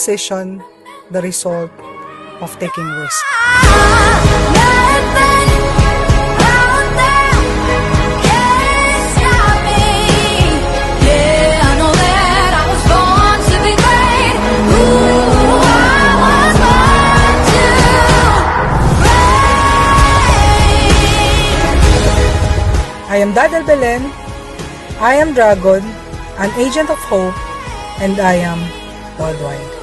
decision the result of taking risk. I am Dadal Belen, I am Dragon, an agent of hope, and I am worldwide.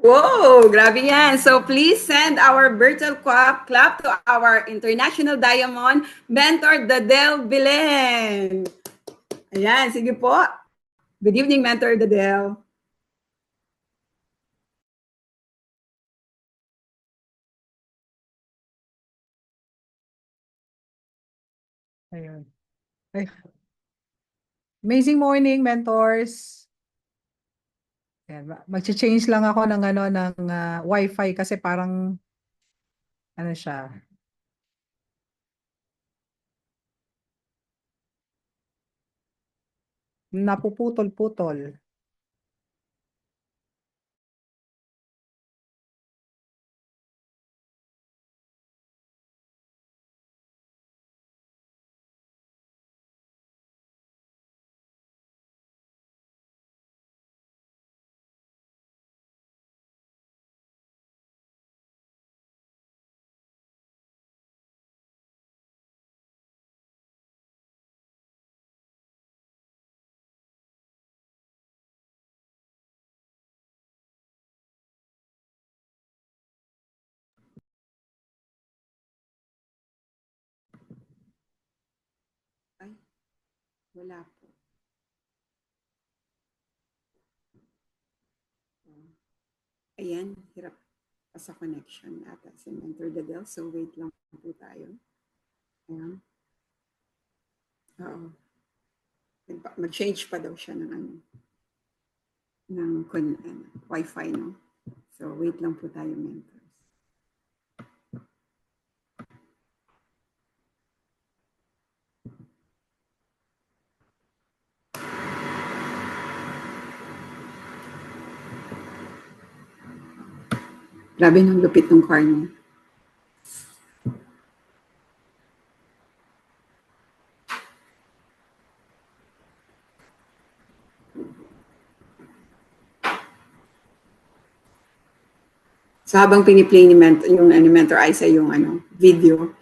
Whoa, grabe yan. So please send our virtual clap to our International Diamond Mentor, Dadel Belen. Ayan, sige po. Good evening, Mentor Dadel. Ayun. Ay. Amazing morning, mentors. Mag-change lang ako ng Wi-Fi kasi parang ano siya. Napuputol-putol. Ay, wala po. Ayan, hirap pa sa connection ata si Mentor Dadel. So wait lang po tayo. Ayan. Oo. Mag-change pa daw siya ng Wi-Fi, no? So wait lang po tayo, mentors. Grabe ng lupit ng car niya. So habang piniplay ni Mentor Isa yung video,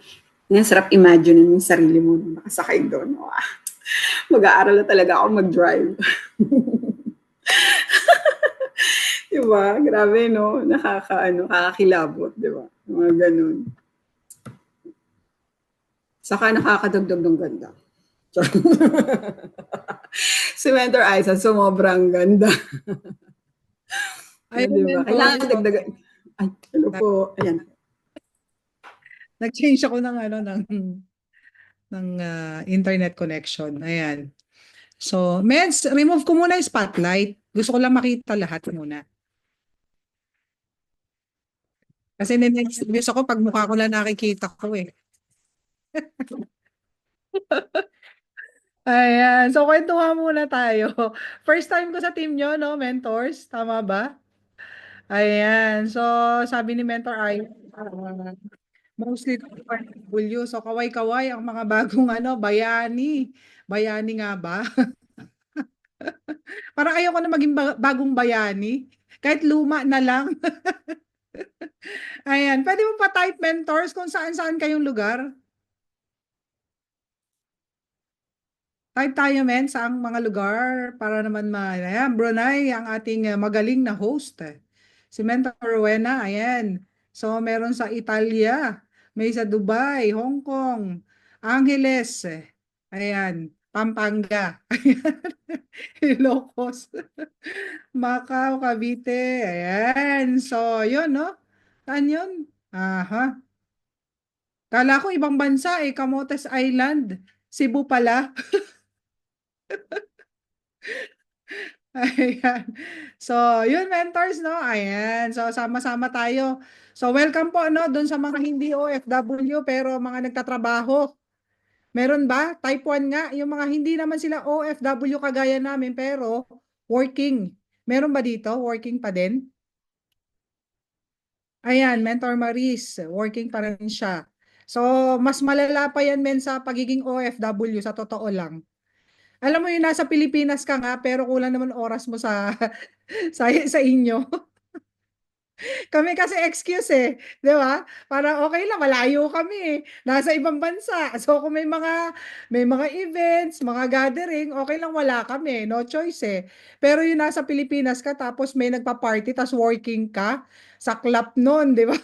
yan, sarap imagine yung sarili mo na nakasakay doon. Wow. Mag-aaral na talaga ako mag-drive. Diba? Grabe, no? Nakakakilabot, diba? Mga ganun. Saka nakakadagdag ng ganda. Si Mentor Isa, sumobrang ganda. Ay, diba? Kailangan dagdagan. Ay, hello po. Ayan. Nag-change ako ng internet connection. Ayan. So, Meds, remove ko muna yung spotlight. Gusto ko lang makita lahat muna. Kasi next views ako pag mukha ko lang nakikita ko eh. Ayan. So, kwentuhan muna tayo. First time ko sa team nyo, no, mentors? Tama ba? Ayan. So, sabi ni Mentor ay mostly W. So, kaway-kaway ang mga bagong bayani. Bayani nga ba? Parang ayoko na maging bagong bayani. Kahit luma na lang. Ayan. Pwede mo pa type, mentors, kung saan-saan kayong lugar? Type tayo, men, sa ang mga lugar para naman ayan, Brunei, ang ating magaling na host. Si Mentor Rowena, ayan. So, meron sa Italia, may sa Dubai, Hong Kong, Angeles, ayan, Pampanga, ayan, Ilocos, Macau, Cavite, ayan. So, yun, no? Saan yun? Aha. Kala ko ibang bansa, Camotes Island, Cebu pala. Ayan. So, yun mentors, no? Ayan. So, sama-sama tayo. So, welcome po, no, doon sa mga hindi OFW pero mga nagtatrabaho. Meron ba? Type 1 nga. Yung mga hindi naman sila OFW kagaya namin pero working. Meron ba dito? Working pa din? Ayan, Mentor Maris. Working pa rin siya. So, mas malala pa yan, men, sa pagiging OFW, sa totoo lang. Alam mo yun, nasa Pilipinas ka nga, pero kulang naman oras mo sa sa inyo. Kami kasi excuse eh, 'di ba? Para okay lang malayo kami eh, nasa ibang bansa. So kung may mga events, mga gathering, okay lang wala kami, no choice eh. Pero yung nasa Pilipinas ka tapos may nagpa-party tas working ka, saklap nun, 'di ba?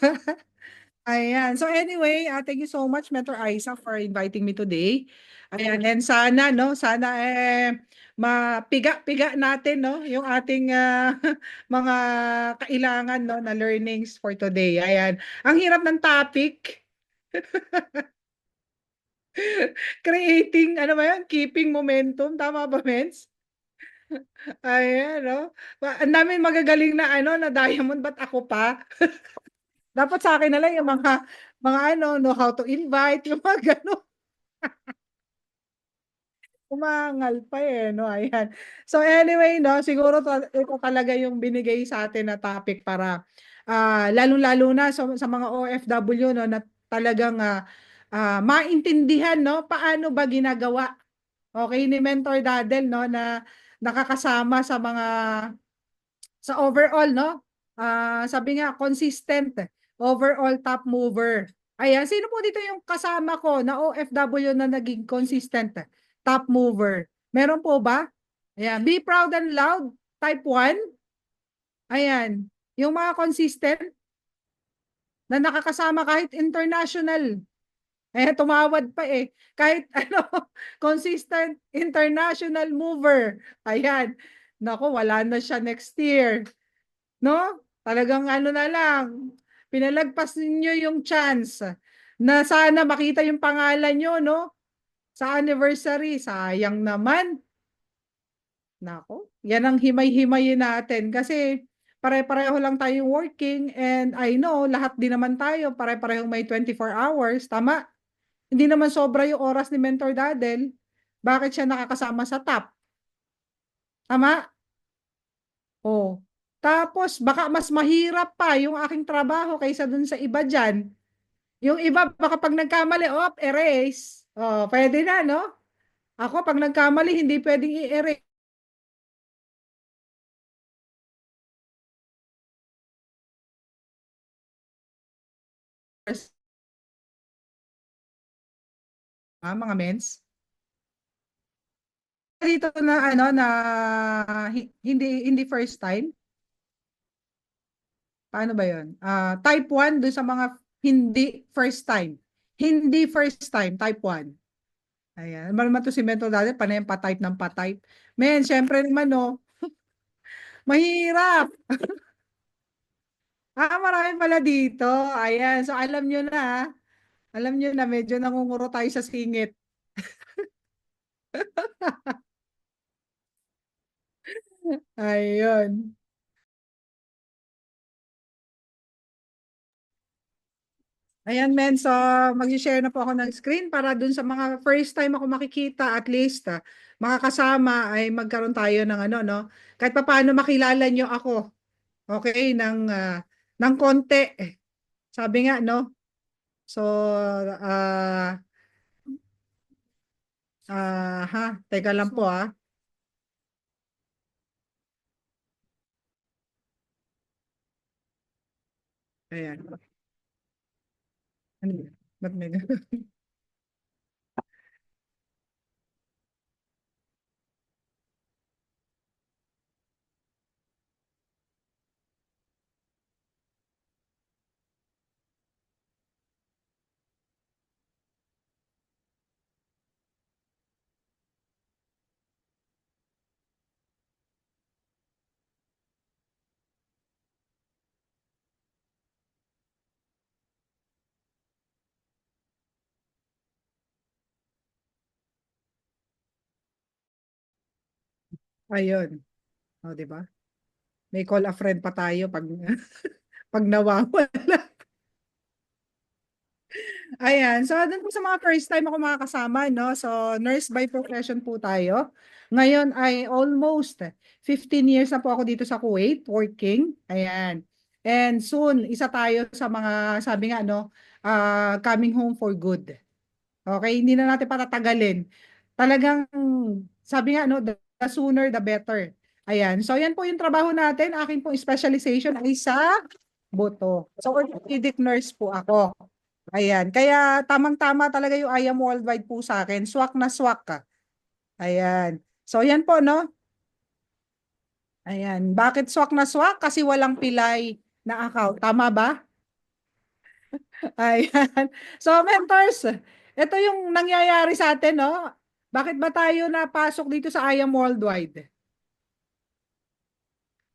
Ayan. So anyway, thank you so much, Mentor Isa, for inviting me today. Ayan, and sana, no, sana mapiga-piga natin, no, yung ating mga kailangan, no, na learnings for today. Ayan. Ang hirap ng topic, creating, ano ba yan, keeping momentum. Tama ba, Mens? Ayan, no? Ang daming magagaling na, ano, na diamond, ba't ako pa? Dapat sa akin na lang yung mga ano, know how to invite, yung mga gano'n. Umangal pa eh, 'no, ayan. So anyway 'no, siguro ito talaga yung binigay sa atin na topic para, lalong-lalo na sa mga OFW 'no, na talagang, maintindihan 'no, paano ba ginagawa, okey, ni Mentor Dadel 'no, na nakakasama sa overall 'no, sabi nga consistent, overall top mover. Ayan, sino po dito yung kasama ko na OFW na naging consistent top mover? Meron po ba? Ayan, be proud and loud, type 1. Ayan, yung mga consistent na nakakasama kahit international. Eh, tumawad pa eh. Kahit ano, consistent international mover. Ayan. Nako, wala na siya next year. No? Talagang ano na lang, pinalagpas ninyo yung chance na sana makita yung pangalan nyo, no? Sa anniversary. Sayang naman. Nako, yan ang himay-himayin natin kasi pare-pareho lang tayong working and I know lahat din naman tayo pare-parehong may 24 hours. Tama? Hindi naman sobra yung oras ni Mentor Dadel. Bakit siya nakakasama sa top? Tama? Oh. Tapos baka mas mahirap pa yung aking trabaho kaysa dun sa iba diyan. Yung iba baka pag nagkamali, erase. Oh, pwede na, no? Ako pag nagkamali hindi pwedeng i-erase. Mga mens. Dito na ano na hindi hindi first time. Paano ba 'yon? Type 1 dun sa mga hindi first time. Hindi first time, type 1. Ayan. Ano naman to si Mentor dati, panay pa-type ng pa-type. Men, syempre naman, no, mahirap. Marami pala dito. Ayan. So, alam nyo na, alam nyo na, medyo nangunguro tayo sa singit. Ayun. Ayan, men. So, mag-share na po ako ng screen para dun sa mga first time ako makikita, at least, makakasama ay magkaroon tayo ng ano, no? Kahit pa paano makilala nyo ako. Okay? Ng konti. Sabi nga, no? So, teka lang po, Ayan. Ano yun? Ba't may Ayun. O, di ba? May call a friend pa tayo pag pag nawawala. Ayan. So, dun po sa mga first time ako makakasama, no? So, nurse by profession po tayo. Ngayon ay almost 15 years na po ako dito sa Kuwait working. Ayan. And soon, isa tayo sa mga, sabi nga, no, coming home for good. Okay? Hindi na natin patatagalin. Talagang, sabi nga, no, the sooner the better. Ayan. So, yan po yung trabaho natin. Akin pong specialization ay sa buto. So, orthopedic nurse po ako. Ayan. Kaya tamang-tama talaga yung I am worldwide po sa akin. Swak na swak ka. Ayan. So, yan po, no? Ayan. Bakit swak na swak? Kasi walang pilay na account. Tama ba? Ayan. So, mentors, ito yung nangyayari sa atin, no? Bakit ba tayo napasok dito sa I am worldwide?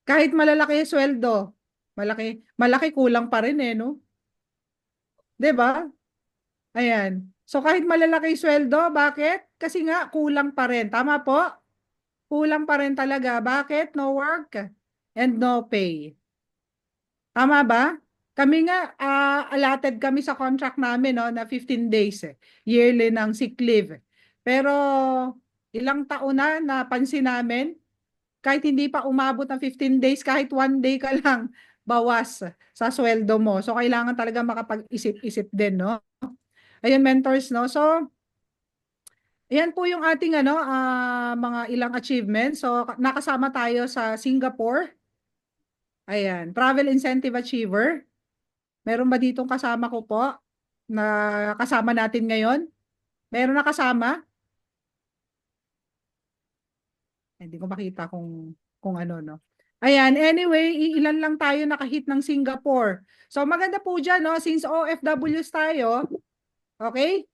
Kahit malalaki yung sweldo, malaki, malaki kulang pa rin eh, no? 'Di ba? Ayan. So kahit malalaki yung sweldo, bakit? Kasi nga kulang pa rin. Tama po? Kulang pa rin talaga. Bakit? No work and no pay. Tama ba? Kami nga, allotted kami sa contract namin no, na 15 days yearly ng sick leave. Pero ilang taon na napansin namin, kahit hindi pa umabot ng 15 days, kahit 1 day ka lang bawas sa sweldo mo. So, kailangan talaga makapag-isip-isip din, no? Ayun, mentors, no? So, ayan po yung ating ano, mga ilang achievements. So, nakasama tayo sa Singapore. Ayan, Travel Incentive Achiever. Meron ba ditong kasama ko po na kasama natin ngayon? Meron na kasama? Hindi ko makita kung ano, no? Ayan, anyway, ilan lang tayo nakahit ng Singapore. So, maganda po dyan, no? Since OFWs tayo, okay?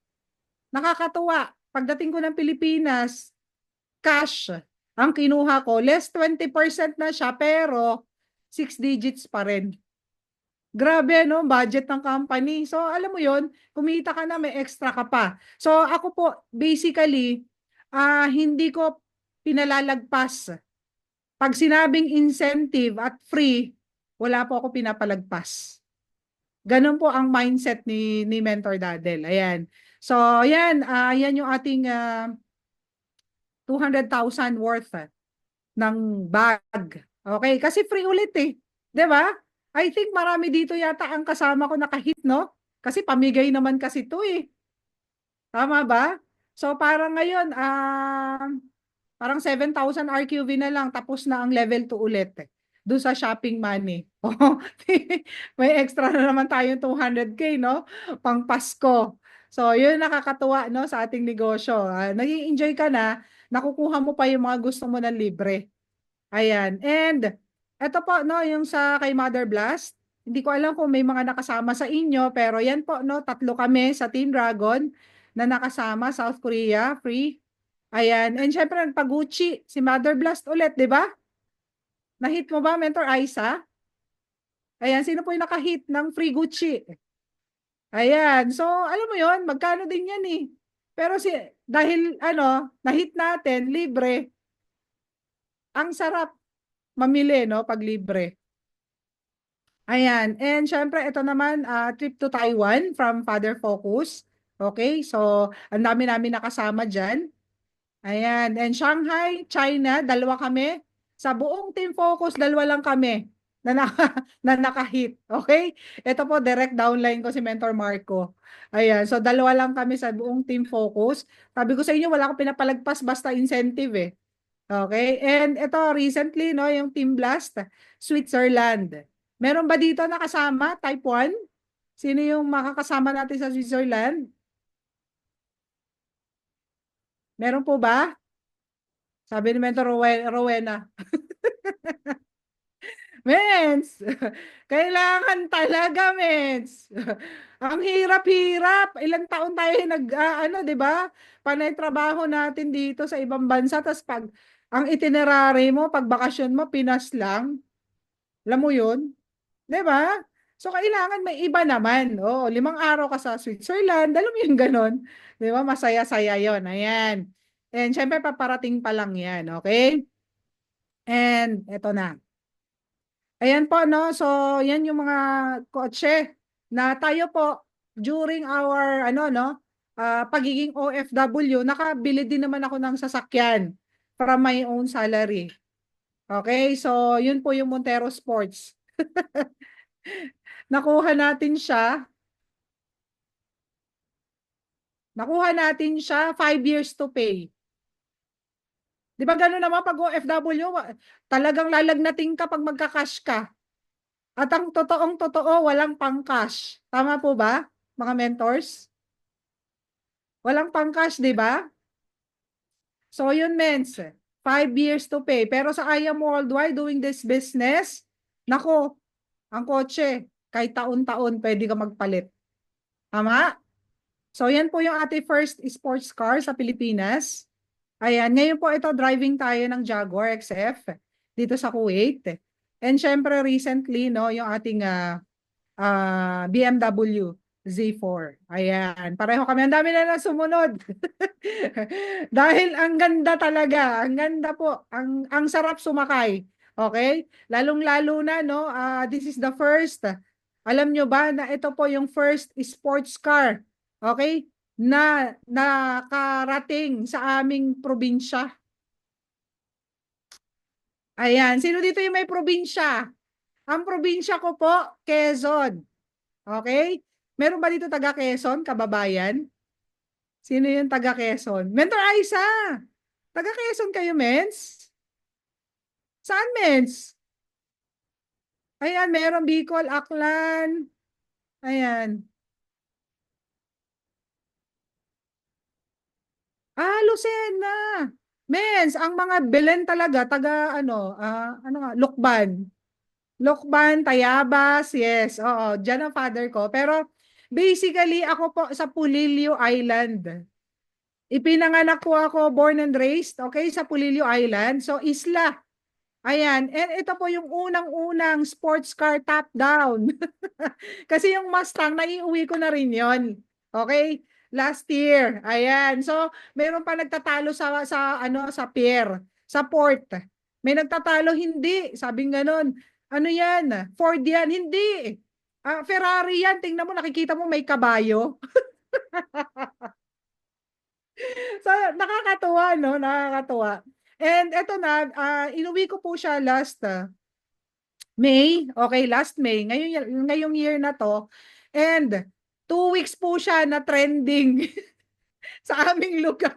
Nakakatuwa. Pagdating ko ng Pilipinas, cash ang kinuha ko. Less 20% na siya, pero 6 digits pa rin. Grabe, no? Budget ng company. So, alam mo yon, kumita ka na, may extra ka pa. So, ako po, basically, hindi ko pinalalagpas. Pag sinabing incentive at free, wala po ako pinapalagpas. Ganun po ang mindset ni Mentor Dadel. Ayan. So, yan, yan yung ating 200,000 worth ng bag. Okay? Kasi free ulit eh. 'Di ba? I think marami dito yata ang kasama ko nakahit, no? Kasi pamigay naman kasi 'to eh. Tama ba? So parang ngayon, parang 7,000 RQV na lang tapos na ang level 2 ulit. Doon sa shopping money. Oh, may extra na naman tayong 200K, no? Pang Pasko. So, yun nakakatuwa, no, sa ating negosyo. Nag-enjoy ka na, nakukuha mo pa yung mga gusto mo ng libre. Ayan. And eto po, no, yung sa kay Mother Blast, hindi ko alam kung may mga nakasama sa inyo, pero yan po, no, tatlo kami sa Team Dragon na nakasama, South Korea, free. Ayan. And syempre, nagpag-Gucci, si Mother Blast ulit, di ba? Na-hit mo ba, Mentor Aiza? Ayan, sino po yung naka-hit ng free Gucci? Ayan. So, alam mo yon, magkano din yan eh. Pero dahil ano, na-hit natin, libre, ang sarap mamili, no, pag libre. Ayan. And syempre, ito naman, trip to Taiwan from Father Focus. Okay? So, ang dami namin nakasama dyan. Ayan. And Shanghai, China, dalawa kami. Sa buong Team Focus, dalawa lang kami na nakahit. Okay? Ito po, direct downline ko si Mentor Marco. Ayan. So, dalawa lang kami sa buong Team Focus. Sabi ko sa inyo, wala akong pinapalagpas basta incentive eh. Okay? And ito, recently, no, yung Team Blast, Switzerland. Meron ba dito nakasama? Type 1? Sino yung makakasama natin sa Switzerland? Meron po ba? Sabi ni Mentor Rowena. Mens! Kailangan talaga, mens! Ang hirap-hirap. Ilang taon tayo ano, 'di ba? Panay trabaho natin dito sa ibang bansa tapos pag ang itinerary mo, pag bakasyon mo, Pinas lang. Alam mo 'yun? 'Di ba? So, kailangan may iba naman. Oo, 5 araw ka sa Switzerland. Alam mo yung ganon. 'Di ba? Masaya-saya yon. Ayan. And syempre, paparating pa lang yan. Okay? And eto na. Ayan po, no? So, yan yung mga kotse na tayo po during our, ano, no? Pagiging OFW, nakabili din naman ako ng sasakyan from my own salary. Okay? So, yun po yung Montero Sports. Nakuha natin siya. Nakuha natin siya 5 years to pay. Di ba gano'n naman pag OFW, talagang lalagnating ka pag magka-cash ka. At ang totoong totoo, walang pang-cash. Tama po ba, mga mentors? Walang pang-cash, di ba? So yun means, 5 years to pay. Pero sa I Am Worldwide doing this business, nako, ang kotse, kahit taon-taon pwede ka magpalit. Tama? So yan po yung ating first sports car sa Pilipinas. Ayan, ngayon po ito driving tayo ng Jaguar XF dito sa Kuwait. And syempre recently, no, yung ating BMW Z4. Ayan, pareho kami. Ang dami na sumunod. Dahil ang ganda talaga, ang ganda po, ang sarap sumakay. Okay? Lalong-lalo na, no, this is the first. Alam nyo ba na ito po yung first sports car, okay, na nakarating sa aming probinsya. Ayan, sino dito yung may probinsya? Ang probinsya ko po, Quezon. Okay? Meron ba dito taga Quezon, kababayan? Sino yung taga Quezon? Mentor Aiza! Taga Quezon kayo, mens? Saan, mens? Ayan, meron Bicol, Aklan. Ayan. Lucena. Mens, ang mga Belen talaga, taga ano nga, Lukban. Lukban, Tayabas, yes. Oo, dyan ang father ko. Pero basically, ako po sa Pulilio Island. Ipinanganak ko ako, born and raised, okay, sa Pulilio Island. So, isla. Ayan. And ito po yung unang-unang sports car top down. Kasi yung Mustang, naiuwi ko na rin yon. Okay? Last year. Ayan. So, meron pa nagtatalo sa pier, sa port. May nagtatalo, hindi. Sabing ganon. Ano yan? Ford yan. Hindi. Ferrari yan. Tingnan mo, nakikita mo may kabayo. So, nakakatuwa, no? Nakakatuwa. And eto na, inuwi ko po siya last May. Okay, last May. Ngayong year na to. And 2 weeks po siya na trending sa aming lugar.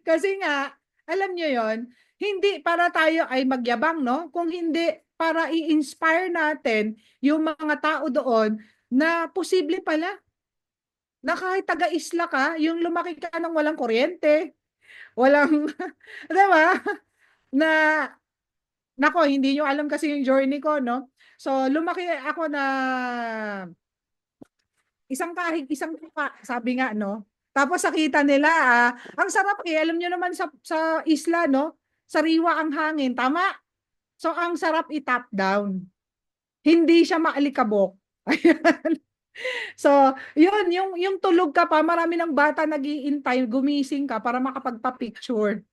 Kasi nga, alam nyo yon, hindi para tayo ay magyabang, no? Kung hindi, para i-inspire natin yung mga tao doon na posible pala na kahit taga-isla ka, yung lumaki ka ng walang kuryente, walang, di ba? Na, nako, hindi nyo alam kasi yung journey ko, no? So, lumaki ako na isang kahig, isang tuka, sabi nga, no? Tapos nakita nila, ang sarap alam nyo naman sa isla, no? Sariwa ang hangin, tama? So, ang sarap i-top down. Hindi siya maalikabok. So, yun, yung tulog ka pa, marami ng bata nag-iintay, gumising ka para makapagpa-picture.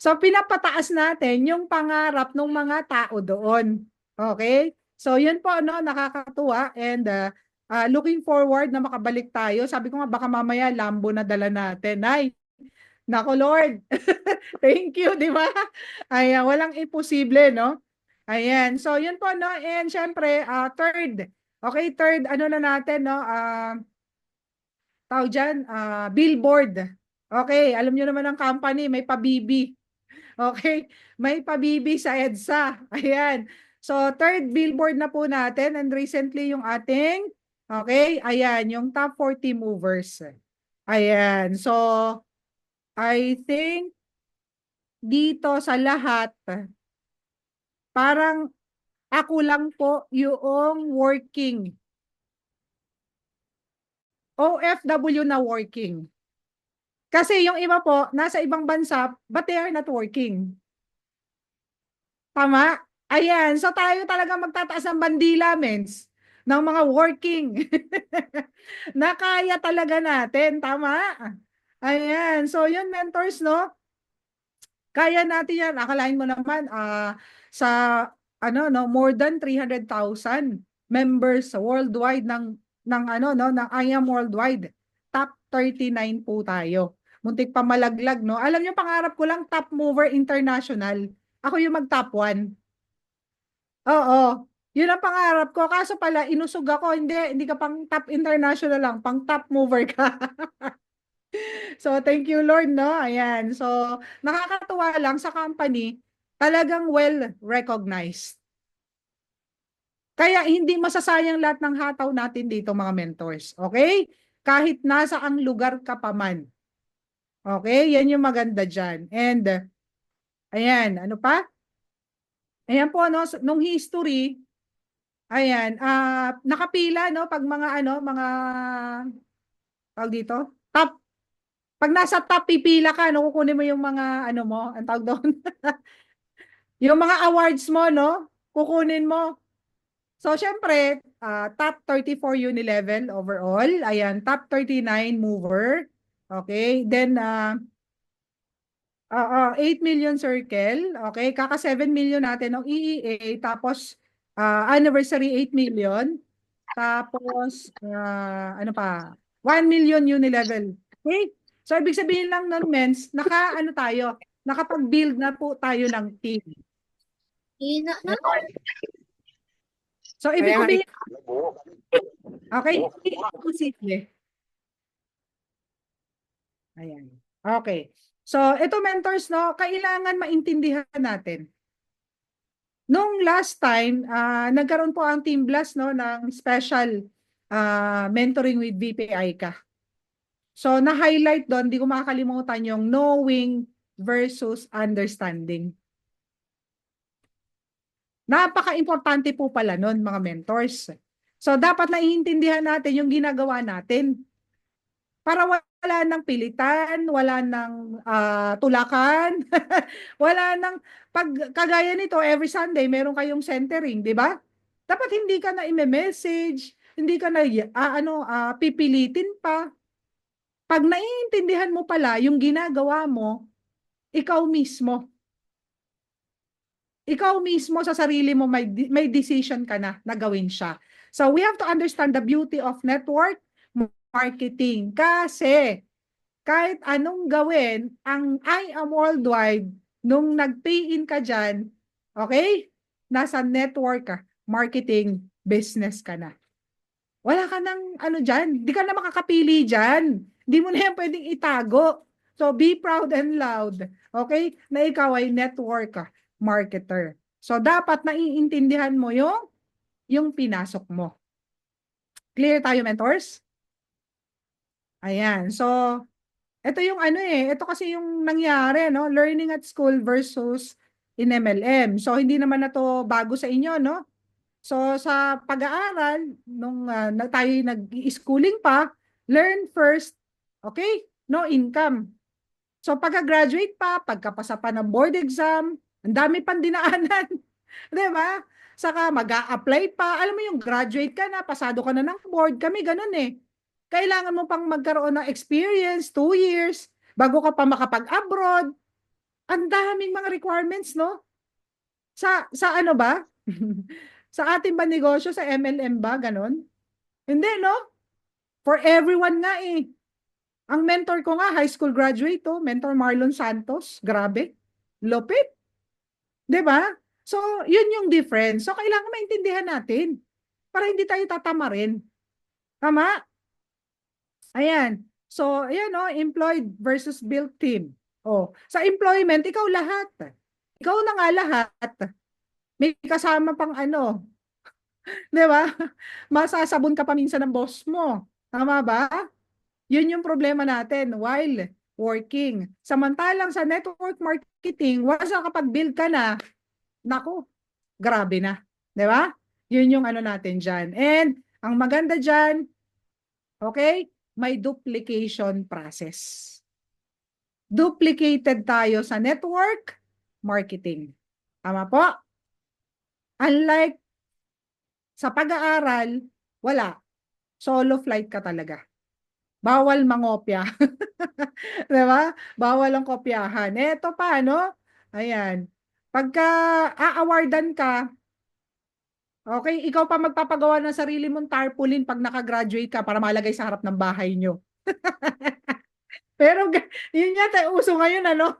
So, pinapataas natin yung pangarap ng mga tao doon. Okay? So, yun po, no, nakakatuwa and looking forward na makabalik tayo. Sabi ko nga, baka mamaya Lambo na dala natin. Ay, nako Lord. Thank you, di ba? Ay, walang imposible, no? Ayan. So, yun po, no? And syempre, third. Okay, third, ano na natin, no? Tawag dyan, billboard. Okay, alam nyo naman ang company, may pabibi. Okay, may pabibi sa EDSA. Ayan. So, third billboard na po natin and recently yung ating, okay, ayan, yung top 40 movers. Ayan. So, I think dito sa lahat, parang ako lang po yung working. OFW na working. Kasi yung iba po, nasa ibang bansa, but they are not working. Tama? Ayan. So tayo talaga magtataas ng bandila, mens, ng mga working. Na kaya talaga natin. Tama? Ayan. So yun, mentors, no? Kaya natin yan. Akalain mo naman, sa ano no, more than 300,000 members worldwide ng ano no, ng IAM worldwide. Top 39 po tayo. Muntik pa malaglag, no? Alam niyo, pangarap ko lang top mover international. Ako yung mag-top 1. Oo. Yun ang pangarap ko. Kaso pala, inusog ako. Hindi ka pang top international lang, pang top mover ka. So, thank you, Lord, no? Ayan. So, nakakatuwa lang sa company, talagang well recognized. Kaya hindi masasayang lahat ng hataw natin dito, mga mentors. Okay? Kahit nasa ang lugar ka pa man. Okay? Yan yung maganda dyan. And, ayan, ano pa? Ayan po, no? Nung history, ayan, nakapila, no? Pag mga, ano, mga, tawag dito, top. Pag nasa top, pipila ka, no? Kukunin mo yung mga, ano mo, ang tawag doon. Yung mga awards mo, no? Kukunin mo. So, syempre, top 34 Unilevel overall. Ayan, top 39 mover. Okay. Then, 8 million circle. Okay. Kaka 7 million natin ng EEA. Tapos, anniversary 8 million. Tapos, ano pa? 1 million Unilevel. Okay. So, ibig sabihin lang nun, mens, ano tayo? Nakapag-build na po tayo ng team. So, ibig Kaya nga, sabihin, okay, posible. Ayan. Okay. So, ito mentors, no, kailangan maintindihan natin. Nung last time, nagkaroon po ang Team Blast, no, ng special mentoring with VPI ka. So, na-highlight doon, di ko makakalimutan yung knowing versus understanding. Napaka-importante po pala nun, mga mentors. So, dapat naiintindihan natin yung ginagawa natin. Para wala nang pilitan, wala nang tulakan, wala nang kagaya nito every Sunday meron kayong centering, 'di ba? Dapat hindi ka na i-message, hindi ka na pipilitin pa. Pag naiintindihan mo pala yung ginagawa mo, ikaw mismo. Ikaw mismo sa sarili mo may decision ka na gawin siya. So we have to understand the beauty of network marketing kasi kahit anong gawin, ang I am worldwide, nung nag-pay in ka dyan, okay? Nasa network ka, marketing, business ka na. Wala ka nang ano dyan, di ka na makakapili dyan. Di mo na yan pwedeng itago. So be proud and loud, okay? Na ikaw ay network ka, marketer. So dapat naiintindihan mo yung pinasok mo. Clear tayo, mentors? Ayan. So, ito yung ano ito kasi yung nangyari, no? Learning at school versus in MLM. So, hindi naman na to bago sa inyo, no? So, sa pag-aaral, nung tayo nag-schooling pa, learn first, okay? No income. So, pagka-graduate pa, pagkapasa pa ng board exam, ang dami pang dinaanan. Di ba? Saka mag-a-apply pa. Alam mo yung graduate ka na, pasado ka na ng board. Kami ganun kailangan mo pang magkaroon ng experience, 2 years, bago ka pa makapag-abroad. Ang daming mga requirements, no? Sa ano ba? Sa ating ba negosyo, sa MLM ba, ganon? Hindi, no? For everyone nga Ang mentor ko nga, high school graduate mentor Marlon Santos. Grabe. Lupit. 'Di ba? So, yun yung difference. So, kailangan maintindihan natin para hindi tayo tatamarin. Tama? Ayan. So, ayan employed versus built team. Sa employment, ikaw lahat. Ikaw na nga lahat. May kasama pang 'di ba? Masasabon ka pa minsan ng boss mo. Tama ba? Yun yung problema natin while working. Samantalang sa network marketing, once nakapag-build ka na, naku, grabe na. 'Di ba? Yun yung natin dyan. And, ang maganda dyan, okay, may duplication process. Duplicated tayo sa network marketing. Tama po? Unlike sa pag-aaral, wala. Solo flight ka talaga. Bawal mangopya. 'Di ba? Bawal ang kopyahan. Ito pa, Ayan. Pagka a-awardan ka, okay, ikaw pa magpapagawa ng sarili mong tarpaulin pag nakagraduate ka para malagay sa harap ng bahay nyo. Pero yun yata uso ngayon, ano?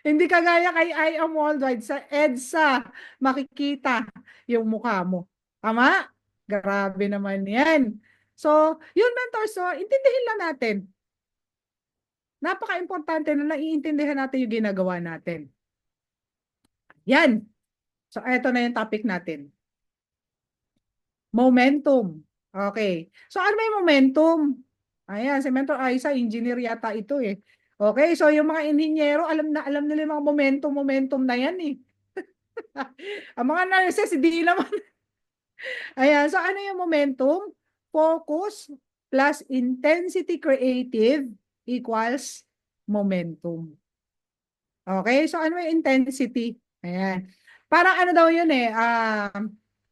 Hindi kagaya kay I Am Worldwide. Sa EDSA, makikita yung mukha mo. Tama? Grabe naman yan. So, yun mentor, so intindihin lang natin. Napaka-importante na naiintindihan natin yung ginagawa natin. Yan. So, eto na yung topic natin. Momentum. Okay. So, ano may momentum? Ayan, si Mentor Aiza, engineer yata ito eh. Okay, so yung mga inhinyero, alam nila yung mga momentum na yan eh. Ang mga nurses, hindi naman. Ayan, so ano yung momentum? Focus plus intensity creative equals momentum. Okay, so ano yung intensity? Ayan. Parang ano daw yun eh,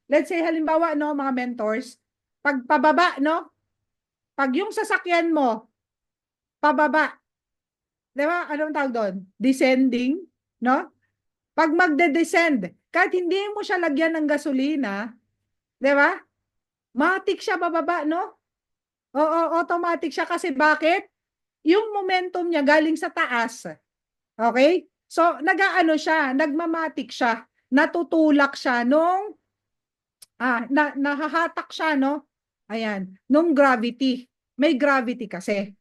let's say halimbawa no, mga mentors, pag pababa no, pag yung sasakyan mo, pababa, di ba? Anong tawag doon? Descending, no? Pag magde-descend, kahit hindi mo siya lagyan ng gasolina, di ba? Matik siya bababa, no? Oo, automatic siya kasi bakit? Yung momentum niya galing sa taas. Okay? So, nagaano siya, nagmamatik siya, natutulak siya nung nahahatak siya, no? Ayan, nung gravity. May gravity kasi.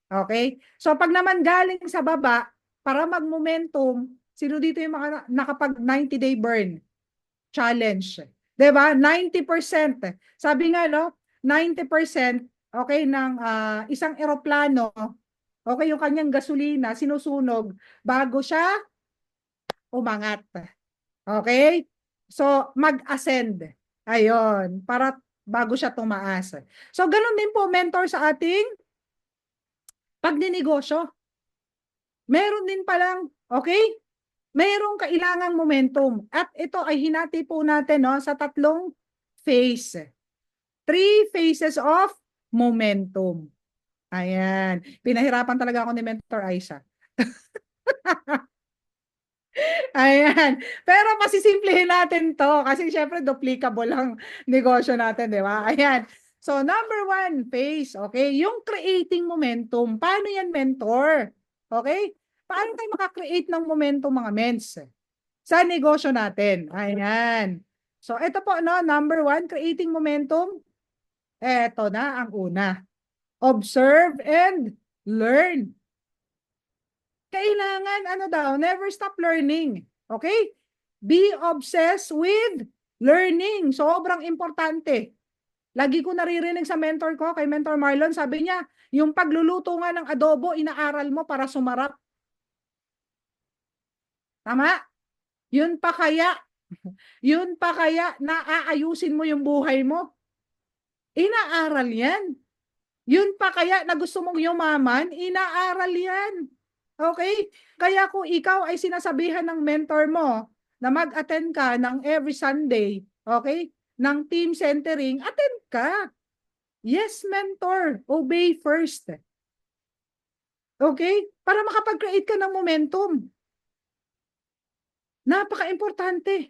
Okay? So, pag naman galing sa baba, para mag-momentum, sino dito yung mga nakapag 90-day burn challenge? 'Di ba? 90%. Sabi nga, no? 90%, okay, ng isang eroplano, okay, yung kanyang gasolina, sinusunog bago siya umangat. Okay? So, mag-ascend. Ayon, para bago siya tumaas. So, ganun din po, mentor, sa ating pagninegosyo. Meron din palang, okay? Mayroong kailangang momentum. At ito ay hinati po natin no, sa tatlong phase. 3 phases of momentum. Ayan. Pinahirapan talaga ako ni Mentor Aisa. Ayan. Pero pasisimplihin natin to kasi syempre duplicable ang negosyo natin, di ba? Ayan. So, number 1 phase, okay? Yung creating momentum. Paano yan, mentor? Okay? Paano tayo makakreate ng momentum, mga mens? Sa negosyo natin. Ayan. So, ito po, no? Number 1, creating momentum. Ito na ang una. Observe and learn. Kailangan, ano daw, never stop learning. Okay? Be obsessed with learning. Sobrang importante. Lagi ko naririnig sa mentor ko, kay Mentor Marlon, sabi niya, yung pagluluto nga ng adobo, inaaral mo para sumarap. Tama? Yun pa kaya, yun pa kaya naaayusin mo yung buhay mo? Inaaral yan. Yun pa kaya na gusto mong yumaman? Inaaral yan. Okay? Kaya kung ikaw ay sinasabihan ng mentor mo na mag-attend ka ng every Sunday, okay? Ng team centering, attend ka. Yes, mentor. Obey first. Okay? Para makapag-create ka ng momentum. Napaka-importante.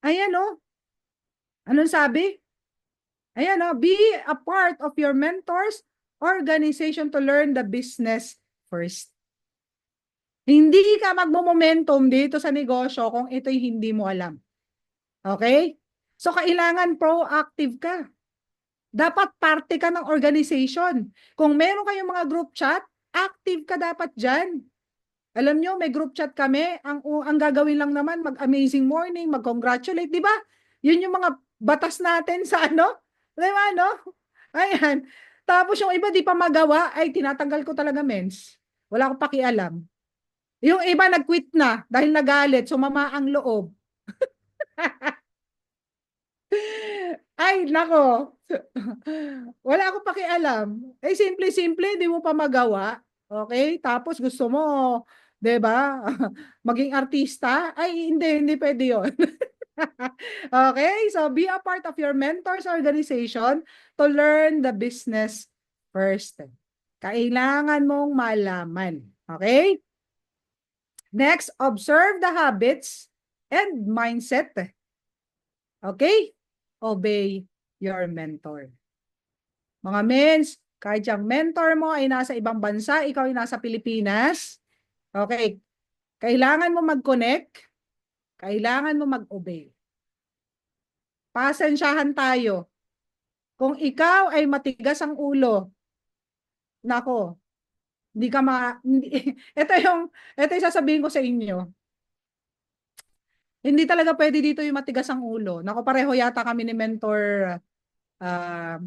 Ayan o. Anong sabi? Ayan o. Be a part of your mentor's organization to learn the business first. Hindi ka magmo-momentum dito sa negosyo kung ito'y hindi mo alam. Okay? So, kailangan proactive ka. Dapat parte ka ng organization. Kung meron kayong mga group chat, active ka dapat dyan. Alam nyo, may group chat kami. Ang gagawin lang naman, mag-amazing morning, mag-congratulate, di ba? Yun yung mga batas natin sa ano? Di ba, no? Ayan. Tapos yung iba di pa magawa, ay tinatanggal ko talaga, mens. Wala akong pakialam. Yung iba nag-quit na dahil nagalit, sumama ang loob. Ay, nako. Wala akong pakialam. Eh, simple-simple, hindi mo pa magawa. Okay? Tapos gusto mo, 'di ba? Maging artista? Ay, hindi pwede 'yon. Okay? So, be a part of your mentor's organization to learn the business first. Kailangan mong malaman. Okay? Next, observe the habits and mindset. Okay? Obey your mentor. Mga mens, kahit yung mentor mo ay nasa ibang bansa, ikaw ay nasa Pilipinas, okay, kailangan mo mag-connect, kailangan mo mag-obey. Pasensyahan tayo. Kung ikaw ay matigas ang ulo, nako, hindi ka ito yung sasabihin ko sa inyo. Hindi talaga pwede dito yung matigas ang ulo. Nako, pareho yata kami uh,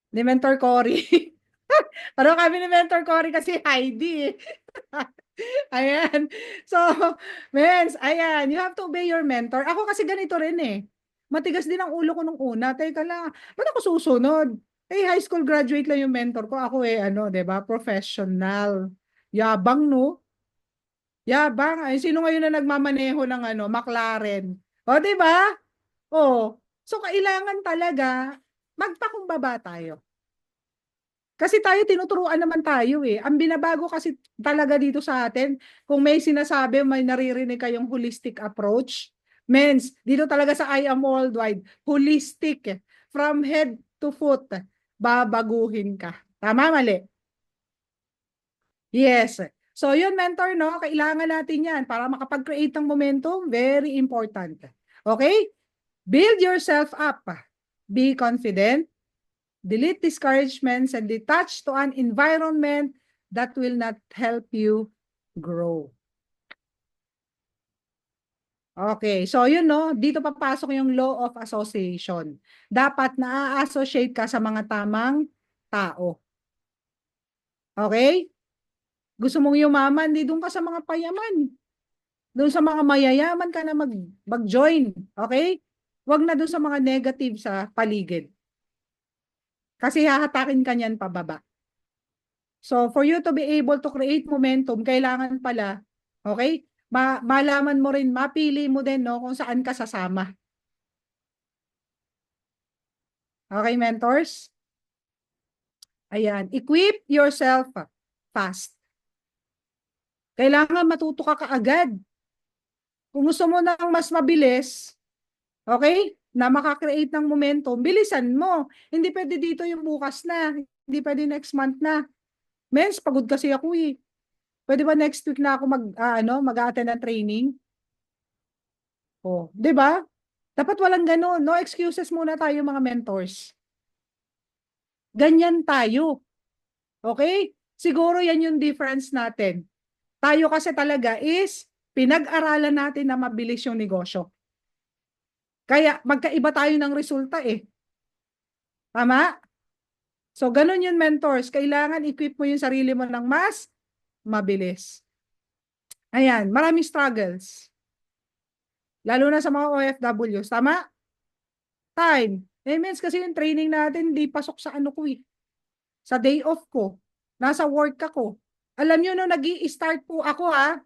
ni Mentor Cory. Pareho kami ni Mentor Cory kasi Heidi. Ayan. So, mens, ayan, you have to obey your mentor. Ako kasi ganito rin eh. Matigas din ang ulo ko nung una. Teka lang, ba't ako susunod? Eh, high school graduate lang yung mentor ko. Ako eh, ano, 'di ba? Professional. Yabang, no? Yabang. Ay, sino ngayon na nagmamaneho ng ano, McLaren? O, 'di ba? O. So, kailangan talaga magpakumbaba tayo. Kasi tayo tinuturuan naman tayo eh. Ang binabago kasi talaga dito sa atin, kung may sinasabi, may naririnig kayong holistic approach. Mens, dito talaga sa I Am Worldwide, holistic, from head to foot, babaguhin ka. Tama, mali? Yes. So yun, mentor, no? Kailangan natin yan para makapag-create ng momentum. Very important. Okay? Build yourself up. Be confident. Delete discouragements and detach to an environment that will not help you grow. Okay, so yun no, dito papasok yung law of association. Dapat na-associate ka sa mga tamang tao. Okay? Gusto mong yumaman, di doon ka sa mga payaman. Doon sa mga mayayaman ka na mag-join. Okay? Huwag na doon sa mga negative sa paligid. Kasi hahatakin ka niyan pababa. So, for you to be able to create momentum, kailangan pala, okay, malaman mo rin, mapili mo din, no, kung saan ka sasama. Okay, mentors? Ayan, equip yourself fast. Kailangan matuto ka kaagad. Kung gusto mo nang mas mabilis, okay, na makakreate ng momentum, bilisan mo. Hindi pwede dito yung bukas na, hindi pwede next month na. Mens, pagod kasi ako eh. Pwede ba next week na ako mag-attend ng training? Oh, 'di ba? Dapat walang gano'n. No excuses muna tayo mga mentors. Ganyan tayo. Okay? Siguro yan yung difference natin. Tayo kasi talaga is pinag-aralan natin na mabilis yung negosyo. Kaya magkaiba tayo ng resulta eh. Tama? So ganun yung mentors. Kailangan equip mo yung sarili mo ng mas mabilis. Ayan, maraming struggles. Lalo na sa mga OFWs. Tama? Time. Means kasi yung training natin, di pasok sa ano ko eh. Sa day off ko. Nasa work ako. Alam nyo, no, nag-i-start po ako ha.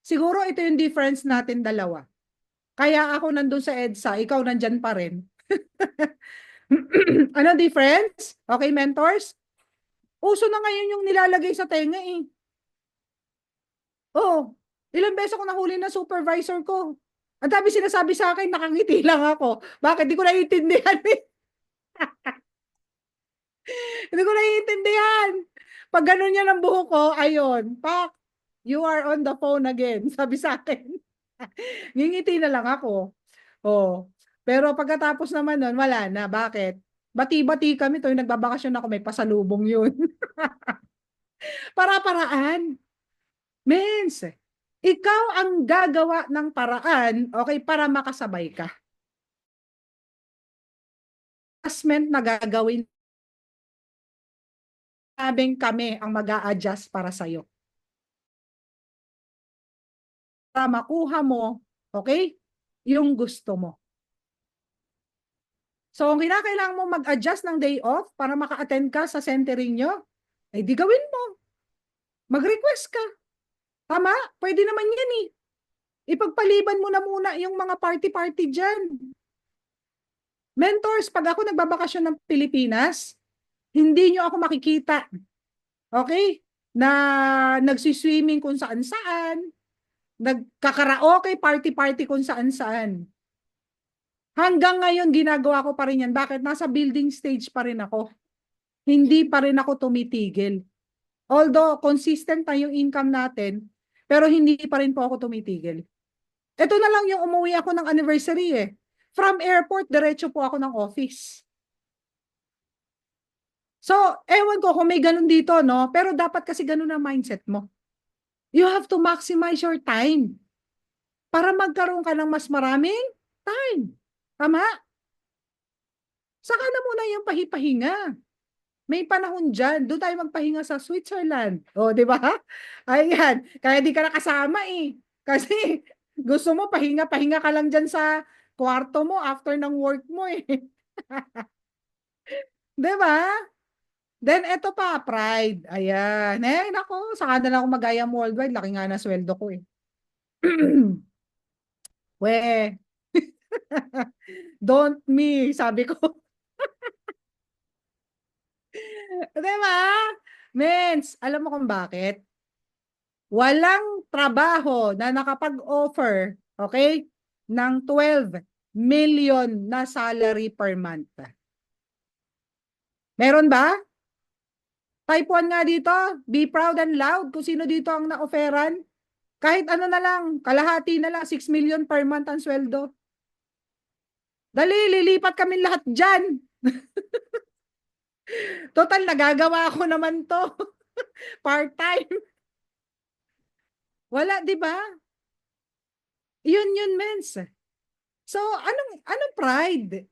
Siguro ito yung difference natin dalawa. Kaya ako nandun sa EDSA, ikaw nandyan pa rin. Ano difference? Okay, mentors? Uso na ngayon yung nilalagay sa tenga eh. Oh, ilang beses ako nahuli na supervisor ko. Ang dami sinasabi sa akin, nakangiti lang ako. Bakit? Di ko naiintindihan eh. Hindi ko naiintindihan. Pag ganun yan ang buhok ko, ayun, pak, you are on the phone again, sabi sa akin. Ngingiti na lang ako. Oh. Pero pagkatapos naman nun, wala na. Bakit? Bati-bati kami to, yung nagbabakasyon ako, may pasalubong yun. Para-paraan. Mens, ikaw ang gagawa ng paraan, okay, para makasabay ka. Adjustment na gagawin, sabing kami ang mag-a-adjust para sa'yo. Para makuha mo, okay, yung gusto mo. So, kung kinakailangan mo mag-adjust ng day off para maka-attend ka sa centering nyo, eh di gawin mo. Mag-request ka. Tama? Pwede naman yan eh. Ipagpaliban mo na muna yung mga party-party dyan. Mentors, pag ako nagbabakasyon ng Pilipinas, hindi nyo ako makikita. Okay? Na nagsiswimming kung saan-saan. nagkakaraoke, party-party kung saan-saan. Hanggang ngayon, ginagawa ko pa rin yan. Bakit? Nasa building stage pa rin ako. Hindi pa rin ako tumitigil. Although, consistent na yung income natin, pero hindi pa rin po ako tumitigil. Ito na lang yung umuwi ako ng anniversary eh. From airport, diretso po ako ng office. So, ewan ko kung may ganun dito, no? Pero dapat kasi ganun ang mindset mo. You have to maximize your time para magkaroon ka ng mas maraming time. Tama? Saka na muna yung pahipahinga. May panahon dyan. Doon tayo magpahinga sa Switzerland. O, di ba? Ayan. Kaya di ka nakasama eh. Kasi gusto mo pahinga-pahinga ka lang dyan sa kwarto mo after ng work mo eh. Di ba? Then, eto pa, pride. Ayan. Eh, nako, saka na lang ako mag-IAM worldwide. Laki nga na sweldo ko eh. We, don't me, sabi ko. Di ba? Mens, alam mo kung bakit? Walang trabaho na nakapag-offer, okay, ng 12 million na salary per month. Meron ba? Type 1 nga dito, be proud and loud kung sino dito ang na-offeran. Kahit ano na lang, kalahati na lang, 6 million per month ang sweldo. Dali, lilipat kami lahat dyan. Total, nagagawa ko naman to. Part-time. Wala, di ba? Yun, mens. So, anong pride?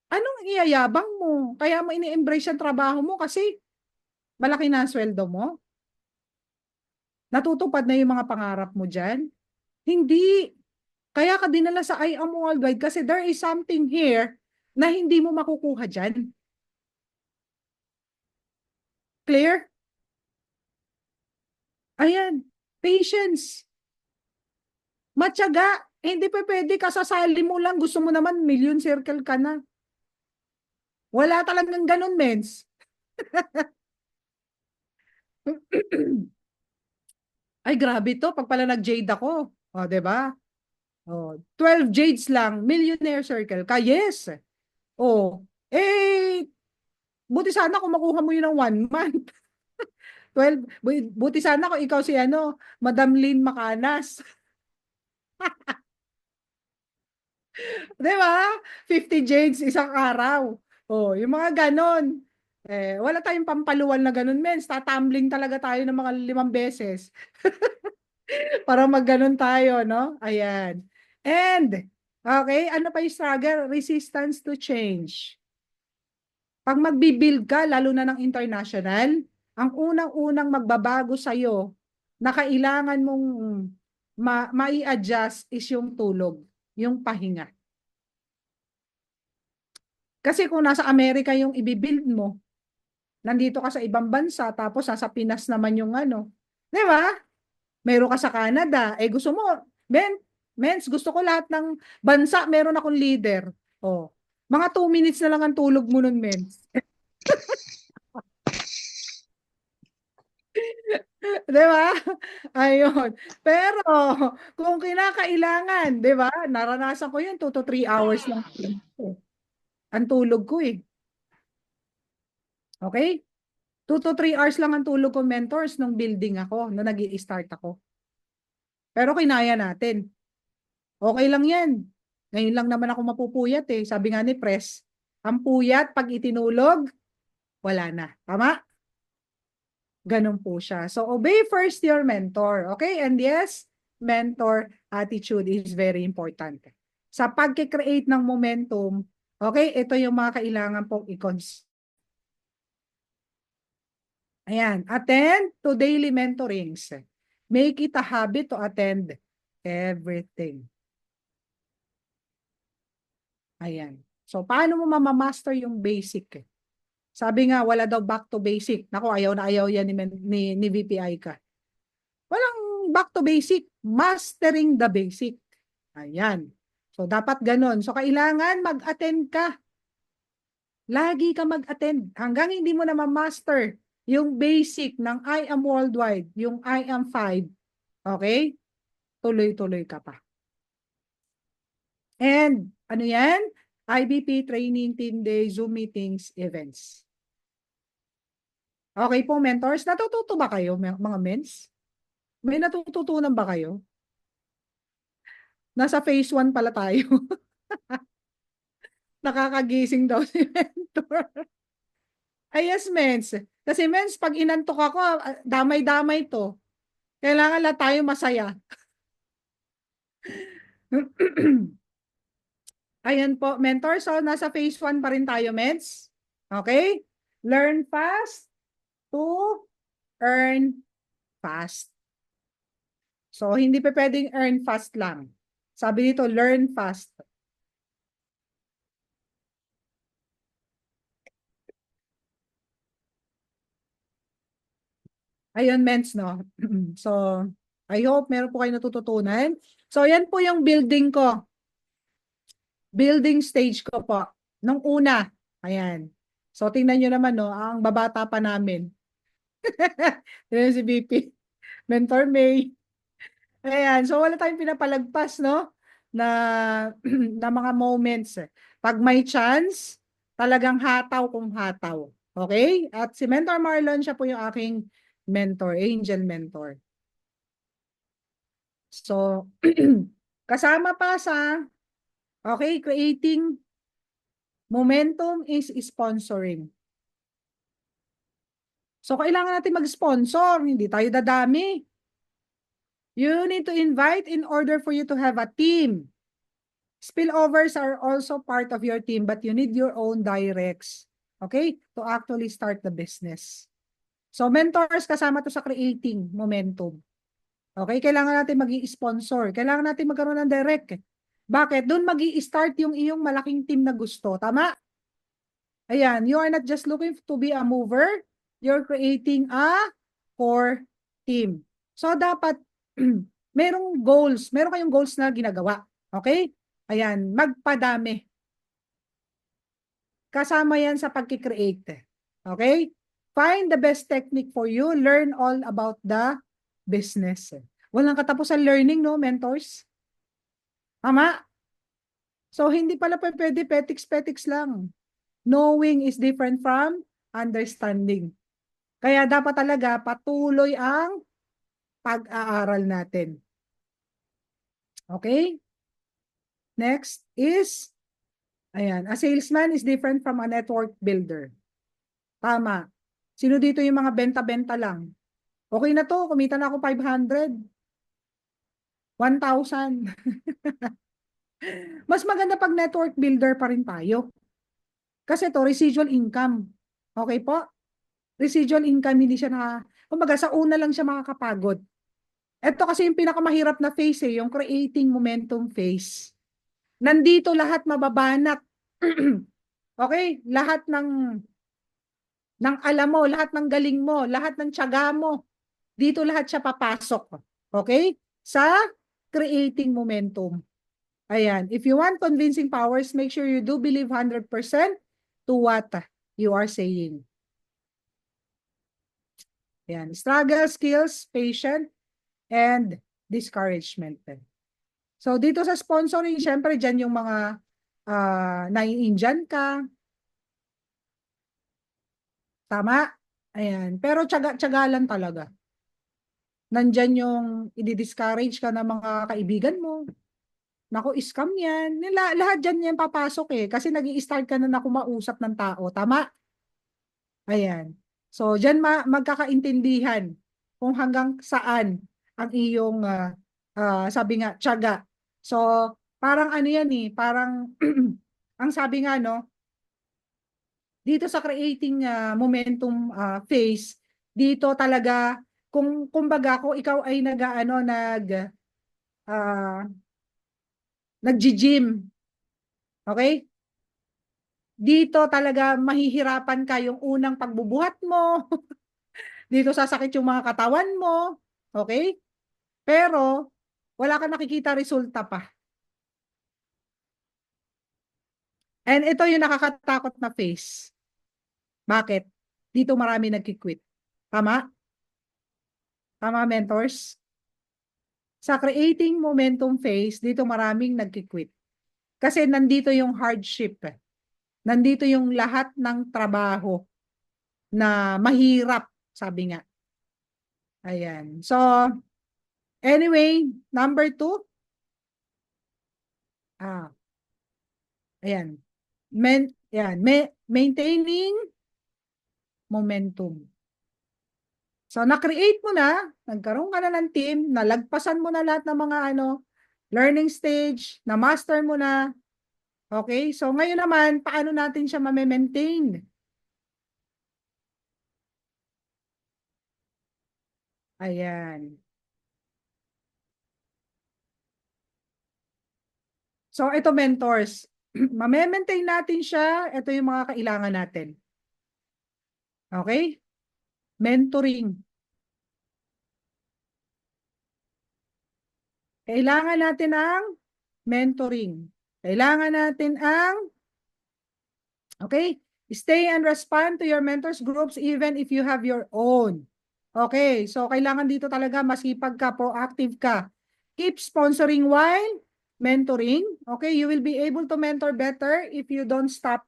Anong iyayabang mo? Kaya mo ini-embrace ang trabaho mo kasi malaki na ang sweldo mo? Natutupad na yung mga pangarap mo dyan? Hindi. Kaya ka dinala sa I Am Worldwide kasi there is something here na hindi mo makukuha dyan. Clear? Ayan. Patience. Matyaga. Hindi pa pwede kasasali mo lang. Gusto mo naman million circle ka na. Wala talagang ganun, mens. Ay, grabe to. Pag pala nag-jade ako. O, diba? O, 12 jades lang. Millionaire circle ka. Yes. O, eh, buti sana kung makuha mo yun ng 1 month. 12, buti sana kung ikaw si ano, Madam Lynn Macanas. Di ba? 50 jades isang araw. Oh, yung mga ganon. Eh, wala tayong pampaluwal na ganon, men. Tatumbling talaga tayo ng mga 5 beses para magganon tayo, no? Ayan. And, okay, ano pa yung struggle? Resistance to change. Pag magbibuild ka, lalo na ng international, ang unang-unang magbabago sa'yo na kailangan mong mai-adjust is yung tulog, yung pahinga. Kasi kung nasa Amerika yung ibibuild mo, nandito ka sa ibang bansa, tapos nasa Pinas naman yung ano. Di ba? Meron ka sa Canada. Eh gusto mo, mens, gusto ko lahat ng bansa, meron akong leader. Oh. Mga 2 minutes na lang ang tulog mo nun, mens. Di ba? Ayun. Pero, kung kinakailangan, di ba? Naranasan ko yun, 2 to 3 hours lang. Ang tulog ko eh. Okay? 2 to 3 hours lang ang tulog ko, mentors, nung building ako, nung nag-i-start ako. Pero kinaya natin. Okay lang yan. Ngayon lang naman ako mapupuyat eh. Sabi nga ni Pres, ang puyat pag itinulog, wala na. Tama? Ganun po siya. So, obey first your mentor. Okay? And yes, mentor attitude is very important. Sa pag-create ng momentum, okay, ito yung mga kailangan pong i-consider. Ayan, attend to daily mentorings. Make it a habit to attend everything. Ayan. So, paano mo mamamaster yung basic? Sabi nga, wala daw back to basic. Naku, ayaw na ayaw yan ni VPI ka. Walang back to basic. Mastering the basic. Ayan. So, dapat ganun. So, kailangan mag-attend ka. Lagi ka mag-attend. Hanggang hindi mo na ma-master yung basic ng I Am Worldwide, yung I Am 5. Okay? tuloy-tuloy ka pa. And ano yan? IBP Training Team Day, Zoom meetings, events. Okay po, mentors. Natututo ba kayo, mga mens? May natututunan ba kayo? Nasa phase 1 pala tayo. Nakakagising daw si mentor. Ay, yes, mens. Kasi mens, pag inantok ako, damay-damay to. Kailangan lang tayo masaya. Ayan po, mentor. So, nasa phase 1 pa rin tayo, mens. Okay? Learn fast to earn fast. So, hindi pa pwedeng earn fast lang. Sabi dito, learn fast. Ayun, mens, no? So, I hope meron po kayo natututunan. So, yan po yung building ko. Building stage ko po. Nung una. Ayan. So, tingnan nyo naman, no? Ang babata pa namin. Yan si BP. Mentor May. Ayan. So, wala tayong pinapalagpas, no? Na, na mga moments. Pag may chance, talagang hataw kung hataw. Okay? At si Mentor Marlon, siya po yung aking mentor, angel mentor. So, kasama pa sa, okay, creating momentum is sponsoring. So, kailangan natin mag-sponsor. Hindi tayo dadami. You need to invite in order for you to have a team. Spillovers are also part of your team, but you need your own directs. Okay? To actually start the business. So, mentors kasama to sa creating momentum. Okay? Kailangan natin mag-i-sponsor. Kailangan natin magkaroon ng direct. Bakit? Doon mag-i-start yung iyong malaking team na gusto. Tama? Ayan. You are not just looking to be a mover. You're creating a core team. So, dapat merong goals. Meron kayong goals na ginagawa. Okay? Ayan. Magpadami. Kasama yan sa pagkikreate. Okay? Find the best technique for you. Learn all about the business. Walang katapusan learning, no, mentors? Tama? So, hindi pala pwede petiks-petiks lang. Knowing is different from understanding. Kaya dapat talaga patuloy ang pag-aaral natin. Okay? Next is, ayan, a salesman is different from a network builder. Tama. Sino dito yung mga benta-benta lang? Okay na to, kumita na ako 500. 1,000. Mas maganda pag network builder pa rin tayo. Kasi to, residual income. Okay po? Residual income, hindi siya kumbaga sa una lang siya makakapagod. Ito kasi yung pinakamahirap na phase yung creating momentum phase. Nandito lahat mababanat. Okay? Lahat ng alam mo, lahat ng galing mo, lahat ng tiyaga mo. Dito lahat siya papasok. Okay? Sa creating momentum. Ayan. If you want convincing powers, make sure you do believe 100% to what you are saying. Ayan. Struggle, skills, patience, and discouragement. So, dito sa sponsoring, syempre, dyan yung mga nai-Indian ka. Tama? Ayan. Pero tiyaga lang talaga. Nandyan yung i-discourage ka ng mga kaibigan mo. Naku, scam yan. Lahat dyan yan papasok eh. Kasi nag-i-start ka na kumausap ng tao. Tama? Ayan. So, dyan magkakaintindihan kung hanggang saan ang iyong, sabi nga, tiyaga. So, parang ano yan eh, parang, ang sabi nga, no, dito sa creating momentum phase, dito talaga, kung kumbaga, kung ikaw ay uh, nag-gym, okay? Dito talaga mahihirapan ka yung unang pagbubuhat mo. Dito sasakit yung mga katawan mo. Okay? Pero, wala ka nakikita resulta pa. And ito yung nakakatakot na phase. Bakit? Dito marami nagkikwit. Tama? Tama, mentors? Sa creating momentum phase, dito maraming nagki-quit. Kasi nandito yung hardship. Nandito yung lahat ng trabaho na mahirap, sabi nga. Ayan. So, anyway, number 2, ah, ayan. Maintaining momentum. So, na-create mo na, nagkaroon ka na ng team, nalagpasan mo na lahat ng mga learning stage, na-master mo na. Okay? So, ngayon naman, paano natin siya ma-maintain? Ayan. So, ito mentors. Ma-maintain natin siya. Ito yung mga kailangan natin. Okay? Mentoring. Kailangan natin ang mentoring. Kailangan natin ang, okay, stay and respond to your mentors groups even if you have your own. Okay, so kailangan dito talaga masipag ka, proactive ka. Keep sponsoring while mentoring. Okay, you will be able to mentor better if you don't stop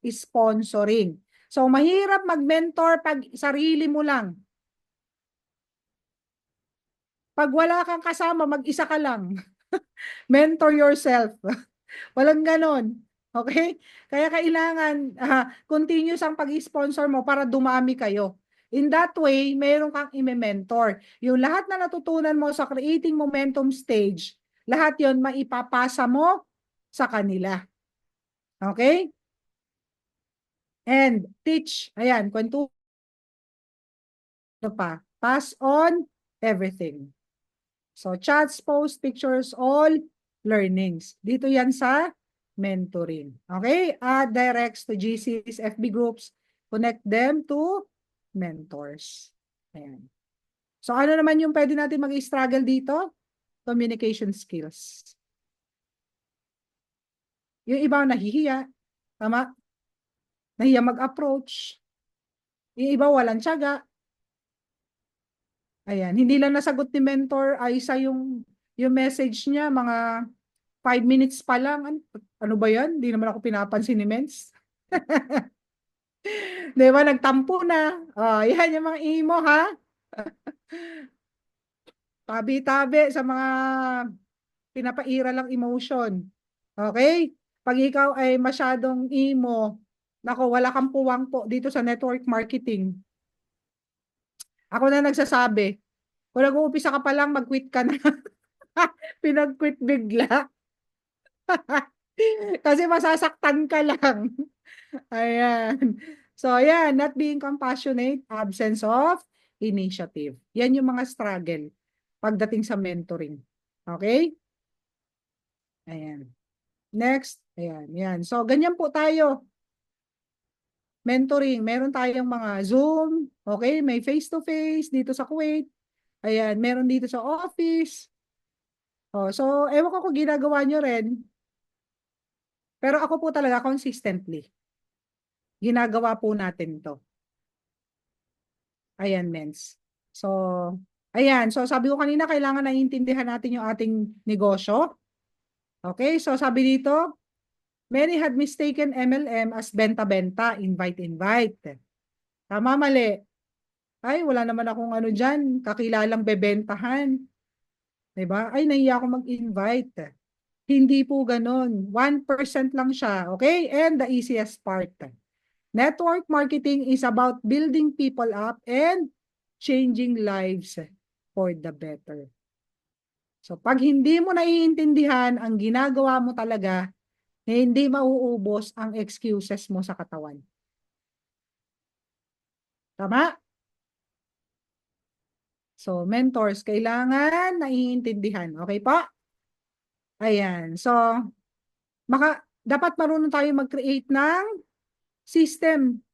sponsoring. So mahirap mag-mentor pag sarili mo lang. Pag wala kang kasama, mag-isa ka lang. Mentor yourself. Walang ganon. Okay? Kaya kailangan continuous ang pag-sponsor mo para dumami kayo. In that way, mayroon kang i-mentor. Yung lahat na natutunan mo sa creating momentum stage, lahat yon maipapasa mo sa kanila. Okay? And teach. Ayan, kwento pa. Pass on everything. So, chats, posts, pictures, all learnings. Dito yan sa mentoring. Okay? Add directs to GCs, FB groups. Connect them to mentors. Ayan. So, ano naman yung pwede natin mag-struggle dito? Communication skills. Yung iba nahihiya. Tama? Nahiya mag-approach. Yung iba walang tiyaga. Ayan. Hindi lang nasagot ni mentor ay sa yung message niya, mga 5 minutes pa lang. Ano ba yan? Hindi naman ako pinapansin ni Mens. Di ba? Nagtampo na. Oh, yan yung mga imo, ha? Tabi-tabi sa mga pinapaira lang emotion. Okay? Pag ikaw ay masyadong emo, nako, wala kang puwang po dito sa network marketing. Ako na nagsasabi, kung nag-uumpisa ka pa lang, mag-quit ka na. Pinag-quit bigla. Kasi masasaktan ka lang. Ayan. So, ayan, not being compassionate, absence of initiative. Yan yung mga struggle pagdating sa mentoring. Okay? Ayan. Next. Ayan, yan. So, ganyan po tayo. Mentoring. Meron tayong mga Zoom. Okay? May face-to-face dito sa Kuwait. Ayan, meron dito sa office. Oh, so, ewan ko kung ginagawa nyo rin. Pero ako po talaga consistently. Ginagawa po natin to. Ayan, mens. So, ayan. So, sabi ko kanina, kailangan naiintindihan natin yung ating negosyo. Okay? So, sabi dito, many had mistaken MLM as benta-benta, invite-invite. Tama, mali. Ay, wala naman akong ano dyan, kakilalang bebentahan. Diba? Ay, nahiya ako mag-invite. Hindi po ganun. 1% lang siya. Okay? And the easiest part. Network marketing is about building people up and changing lives for the better. So pag hindi mo naiintindihan ang ginagawa mo talaga, hindi mauubos ang excuses mo sa katawan. Tama? So mentors, kailangan naiintindihan. Okay po? Ayan. So dapat marunong tayo mag-create ng system.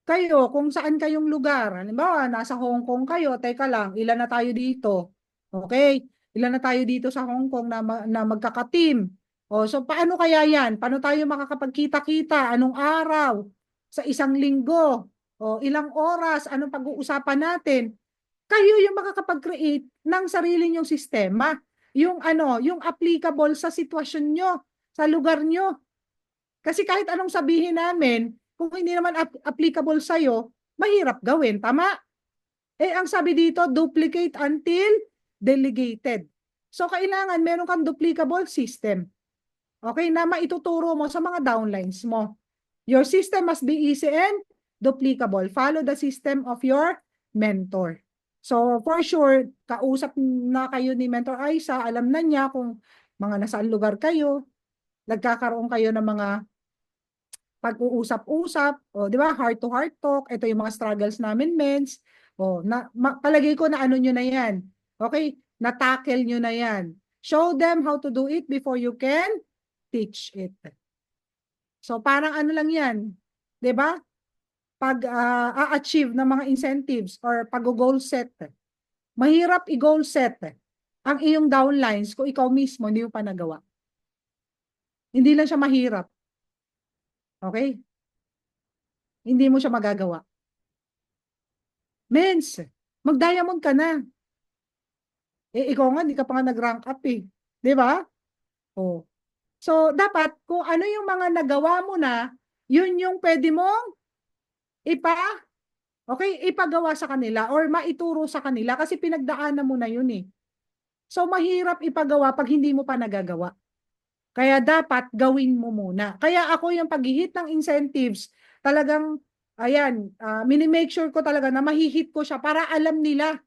Kayo, kung saan kayong lugar. Halimbawa, nasa Hong Kong kayo, teka lang, ilan na tayo dito? Okay? Ilan na tayo dito sa Hong Kong na magkaka-team? O, so paano kaya yan? Paano tayo makakapagkita-kita? Anong araw? Sa isang linggo? O ilang oras? Anong pag-uusapan natin? Kayo yung makakapag-create ng sarili nyong sistema. Yung ano, yung applicable sa sitwasyon nyo, sa lugar nyo. Kasi kahit anong sabihin namin, kung hindi naman applicable sa'yo, mahirap gawin. Tama? Eh, ang sabi dito, duplicate until delegated. So, kailangan meron kang duplicable system. Okay, na maituturo mo sa mga downlines mo. Your system must be easy and duplicable. Follow the system of your mentor. So, for sure, kausap na kayo ni Mentor Aisa, alam na niya kung mga nasaan lugar kayo, nagkakaroon kayo ng mga pag-uusap-usap, o di ba, heart to heart talk, ito yung mga struggles namin, mens, o palagay ko na ano nyo na yan. Okay? Na-tackle nyo na yan. Show them how to do it before you can teach it. So parang ano lang yan, 'di ba? Pag a-achieve ng mga incentives or pag-goal set. Mahirap i-goal set ang iyong downlines kung ikaw mismo hindi mo pa nagawa. Hindi lang siya mahirap. Okay? Hindi mo siya magagawa. Mens, mag-diamond ka na. Eh, ikaw nga, hindi ka pa nga nag-rank up eh. 'Di ba? Oh. So, dapat kung ano yung mga nagawa mo na, yun yung pwede mong ipagawa sa kanila or maituro sa kanila kasi pinagdaanan mo na yun eh. So, mahirap ipagawa pag hindi mo pa nagagawa. Kaya dapat gawin mo muna. Kaya ako yung paghihit ng incentives, talagang, ayan, mini-make sure ko talaga na mahihit ko siya para alam nila.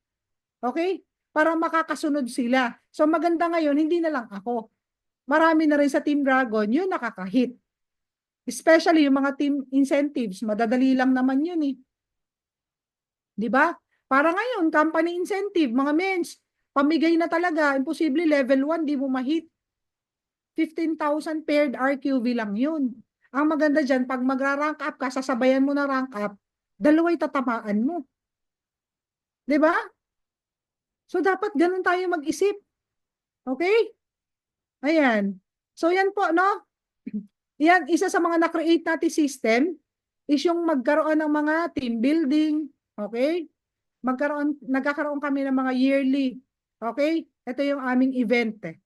Okay? Para makakasunod sila. So, maganda ngayon, hindi na lang ako. Marami na rin sa Team Dragon yun nakakahit. Especially yung mga team incentives, madadali lang naman yun eh. 'Di ba? Para ngayon, company incentive, mga mens, pamigay na talaga, imposible level 1 di mo ma-hit. 15,000 paired RQV lang yun. Ang maganda dyan, pag magra-rank up ka, sasabayan mo na rank up, dalaway tatamaan mo. 'Di ba? So, dapat ganun tayo mag-isip. Okay? Ayan. So, yan po, no? Yan, isa sa mga na-create natin system is yung magkaroon ng mga team building. Okay? Nagkakaroon kami ng mga yearly. Okay? Ito yung aming event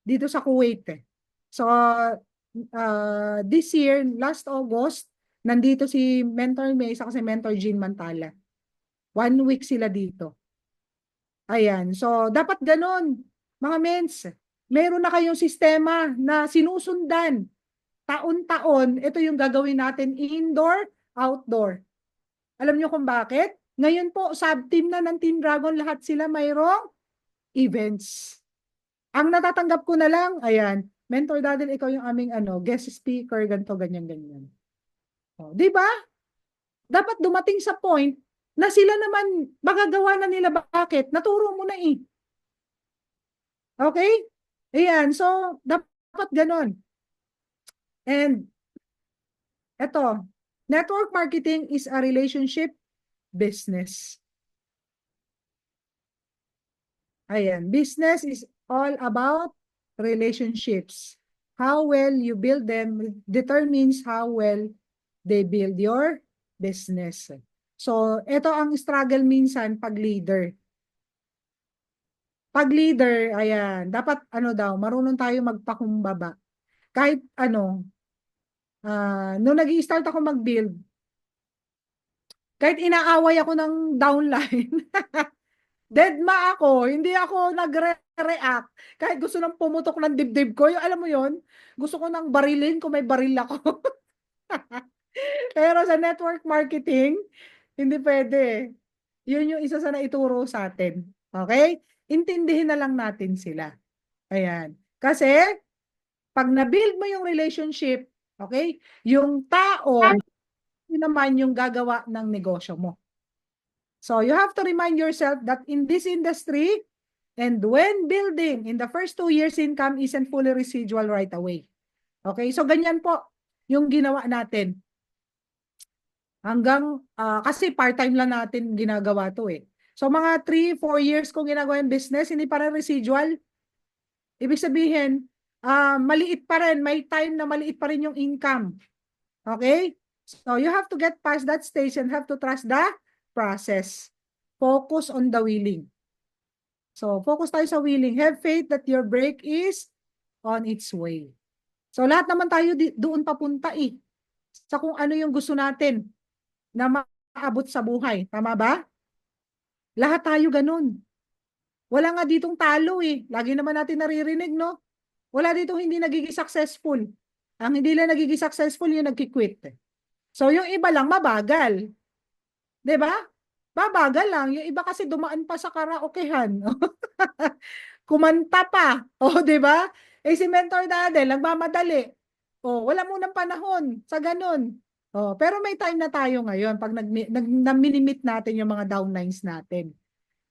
dito sa Kuwait. So, this year, last August, nandito si Mentor May sa kasi Mentor Jean Mantala. 1 week sila dito. Ayan. So, dapat ganun. Mga mens, meron na kayong sistema na sinusundan. Taon-taon, ito yung gagawin natin indoor, outdoor. Alam niyo kung bakit? Ngayon po, sub-team na ng Team Dragon, lahat sila mayroong events. Ang natatanggap ko na lang, ayan, Mentor Daddy, ikaw yung aming guest speaker, ganito, ganyan, ganyan. O, di ba? Dapat dumating sa point na sila naman magagawa na nila. Bakit? Naturo mo na eh. Okay? Ayan, so dapat ganon. And eto, network marketing is a relationship business. Ayan, business is all about relationships. How well you build them determines how well they build your business. So, ito ang struggle minsan pag leader. Pag leader, ayan, dapat marunong tayo magpakumbaba. Kahit nung nag-i-start ako mag-build, kahit inaaway ako ng downline, deadma ako, hindi ako nagre-react. Kahit gusto nang pumutok ng dibdib ko, yung alam mo yon, gusto ko nang barilin kung may baril ako. Pero sa network marketing, hindi pwede. Yun yung isa sa naituro sa atin. Okay? Intindihin na lang natin sila. Ayan. Kasi, pag na-build mo yung relationship, okay, yung tao, yun naman yung gagawa ng negosyo mo. So, you have to remind yourself that in this industry, and when building, in the first 2 years, income isn't fully residual right away. Okay? So, ganyan po yung ginawa natin. Hanggang, kasi part-time lang natin ginagawa to eh. So, mga 3-4 years kung ginagawa yung business, hindi pa rin residual. Ibig sabihin, maliit pa rin, may time na maliit pa rin yung income. Okay? So, you have to get past that stage and have to trust the process. focus on the willing. So, focus tayo sa willing. Have faith that your break is on its way. So, lahat naman tayo doon papunta eh. Sa kung ano yung gusto natin na maabot sa buhay. Tama ba? Lahat tayo ganun. Wala nga ditong talo eh. Lagi naman natin naririnig, no? Wala ditong hindi nagiging successful. Ang hindi lang nagiging successful yung nagki-quit. So, yung iba lang mabagal. 'Di ba? Babagal lang. Yung iba kasi dumaan pa sa karaokehan. Kumanta pa. O, 'di ba? Eh si Mentor Dadel, nagmamadali. O, wala munang panahon sa ganun. O, pero may time na tayo ngayon pag na-minimit natin yung mga downlines natin.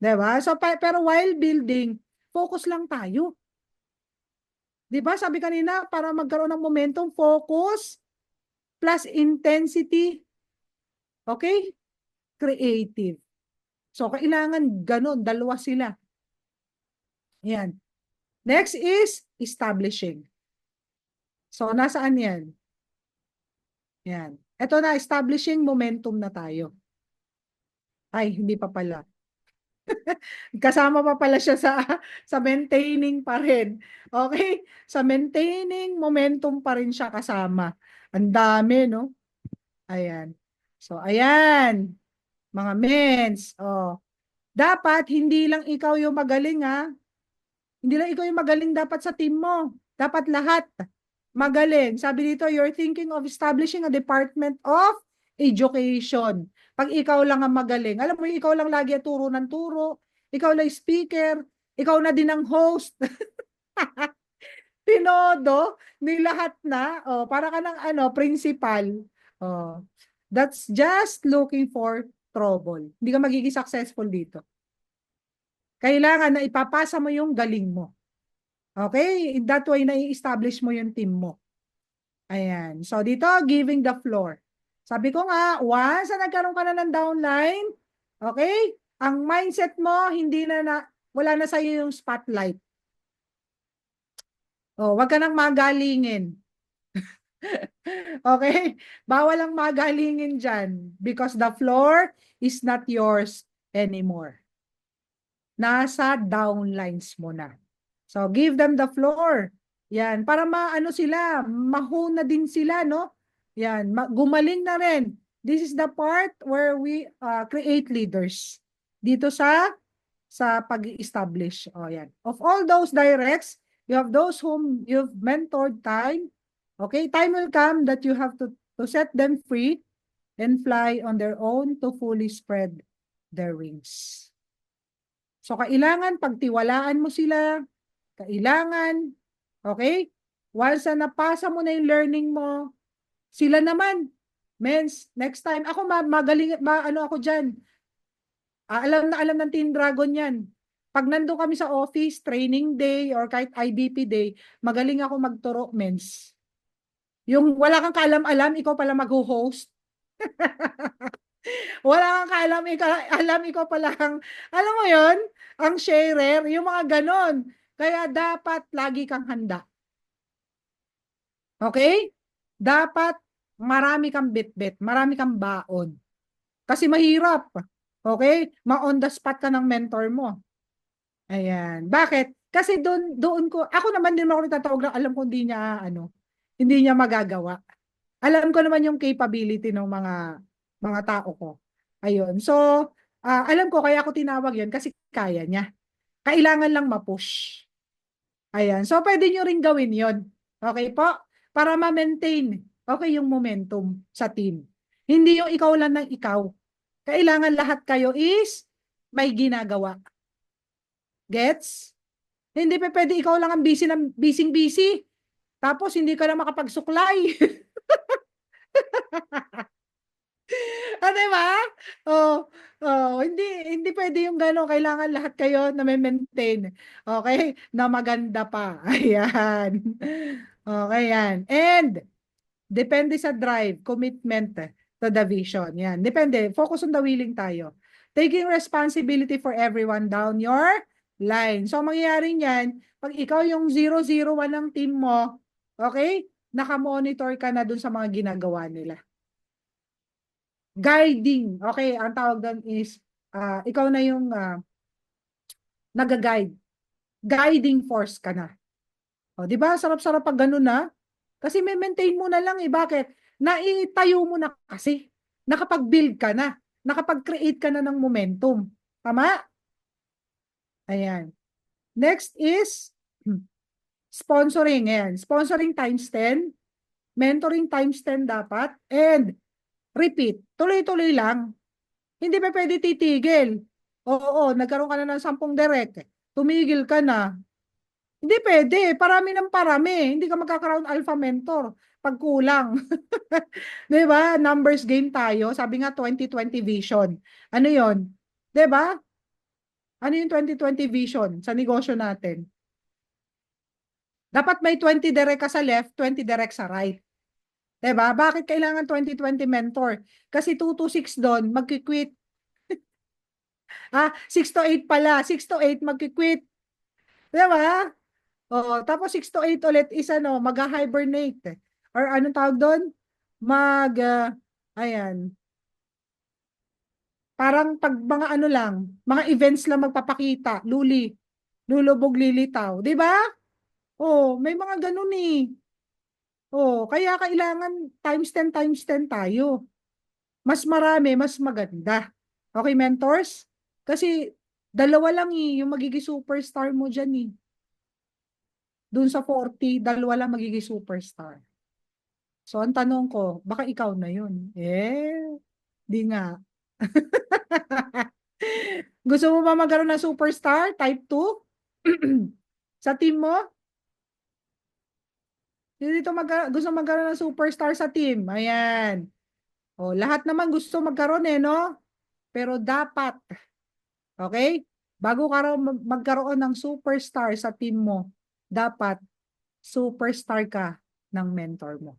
'Di ba? So, pero while building, focus lang tayo. 'Di ba? Sabi kanina, para magkaroon ng momentum, focus plus intensity. Okay? Creative. So, kailangan ganun, dalawa sila. Yan. Next is establishing. So, nasaan yan? Yan. Ito na, establishing momentum na tayo. Ay, hindi pa pala. Kasama pa pala siya sa maintaining pa rin. Okay? Sa maintaining momentum pa rin siya kasama. Ang dami, no? Ayan. So, ayan. Mga mens. Oh. Dapat, hindi lang ikaw yung magaling, ha? Hindi lang ikaw yung magaling dapat sa team mo. Dapat lahat magaling. Sabi dito, you're thinking of establishing a Department of Education. Pag ikaw lang ang magaling, alam mo, ikaw lang lagi turo ng turo, ikaw lang speaker, ikaw na din ang host. Tinodo, ni lahat na. Oh, para ka ng principal. Oh, that's just looking for trouble. Hindi ka magiging successful dito. Kailangan na ipapasa mo yung galing mo. Okay? In that way, na-establish mo yung team mo. Ayan. So, dito, giving the floor. Sabi ko nga, once na nagkaroon ka na ng downline, okay? Ang mindset mo, wala na sa'yo yung spotlight. Oh, wag ka nang magalingin. Okay? Bawal ang magalingin dyan because the floor is not yours anymore. Nasa downlines mo na. So, give them the floor. Yan, para sila, mahuna din sila, no? Yan, gumaling na rin. This is the part where we create leaders. Dito sa pag-establish. O, yan. Of all those directs, you have those whom you've mentored time. Okay, time will come that you have to set them free and fly on their own to fully spread their wings. So, kailangan pagtiwalaan mo sila, kailangan, okay? Once na napasa mo na yung learning mo, sila naman, mens, next time, ako magaling, ako dyan. Alam ng Team Dragon yan. Pag nandun kami sa office, training day, or kahit IBP day, magaling ako magturo, mens. Yung wala kang kaalam-alam, ikaw pala mag-host. Wala kang kaalam, ikaw pala alam mo yon, ang sharer, yung mga ganon. Kaya dapat lagi kang handa. Okay? Dapat marami kang bitbit, marami kang baon. Kasi mahirap. Okay? Ma-on the spot ka ng mentor mo. Ayan. Bakit? Kasi doon ko, ako naman din ako nagtatawag na alam ko hindi niya magagawa. Alam ko naman yung capability ng mga tao ko. Ayun. So, alam ko kaya ako tinawag yun kasi kaya niya. Kailangan lang ma-push. Ayan. So, pwede nyo rin gawin yon. Okay po? Para ma-maintain yung momentum sa team. Hindi yung ikaw lang ng ikaw. Kailangan lahat kayo is may ginagawa. Gets? Hindi pa pwede ikaw lang ang busy. Tapos hindi ka na makapagsuklay. Diba? Hindi pwede yung gano'n. Kailangan lahat kayo na may maintain. Okay? Na maganda pa. Ayan. Okay, yan. And, depende sa drive, commitment to the vision. Yan. Depende. Focus on the willing tayo. Taking responsibility for everyone down your line. So, mangyayari niyan, pag ikaw yung 001 ng team mo, okay? Nakamonitor ka na dun sa mga ginagawa nila. Guiding. Okay, ang tawag doon is ikaw na yung nag-guide. Guiding force ka na. O, di ba? Sarap-sarap pag ganun na. Kasi may maintain mo na lang eh. Bakit? Naitayo mo na kasi. Nakapag-build ka na. Nakapag-create ka na ng momentum. Tama? Ayan. Next is sponsoring. Ayan. Sponsoring times 10. Mentoring times 10 dapat. And repeat. Tuloy-tuloy lang. Hindi pa pwede titigil. Oo, nagkaroon ka na ng 10 direct. Tumigil ka na. Hindi pwede. Parami ng parami. Hindi ka magkakaroon alpha mentor pag kulang. Di ba? Numbers game tayo. Sabi nga 2020 vision. Ano yon? Di ba? Ano yung 2020 vision sa negosyo natin? Dapat may 20 direct ka sa left, 20 direct sa right. Di ba? Bakit kailangan 2020 mentor? Kasi 2 to 6 doon, magkikwit. 6 to 8 pala. 6 to 8 magkikwit. Di ba? Oo, tapos 6 to 8 ulit is ano, mag-hibernate. Or anong tawag doon? Ayan, parang pag mga ano lang, mga events lang magpapakita, lulubog lilitaw, 'di ba? Oh, may mga ganun eh. Oh, kaya kailangan times 10 tayo. Mas marami, mas maganda. Okay, mentors? Kasi dalawa lang eh, yung magiging superstar mo dyan eh. Doon sa 40, dalawa lang magiging superstar. So, ang tanong ko, baka ikaw na yun. Di nga. Gusto mo ba magkaroon ng superstar type 2? Sa team mo? Gusto magkaroon ng superstar sa team. Ayan. O, lahat naman gusto magkaroon eh, no? Pero dapat, okay? Bago ka magkaroon ng superstar sa team mo, dapat superstar ka ng mentor mo.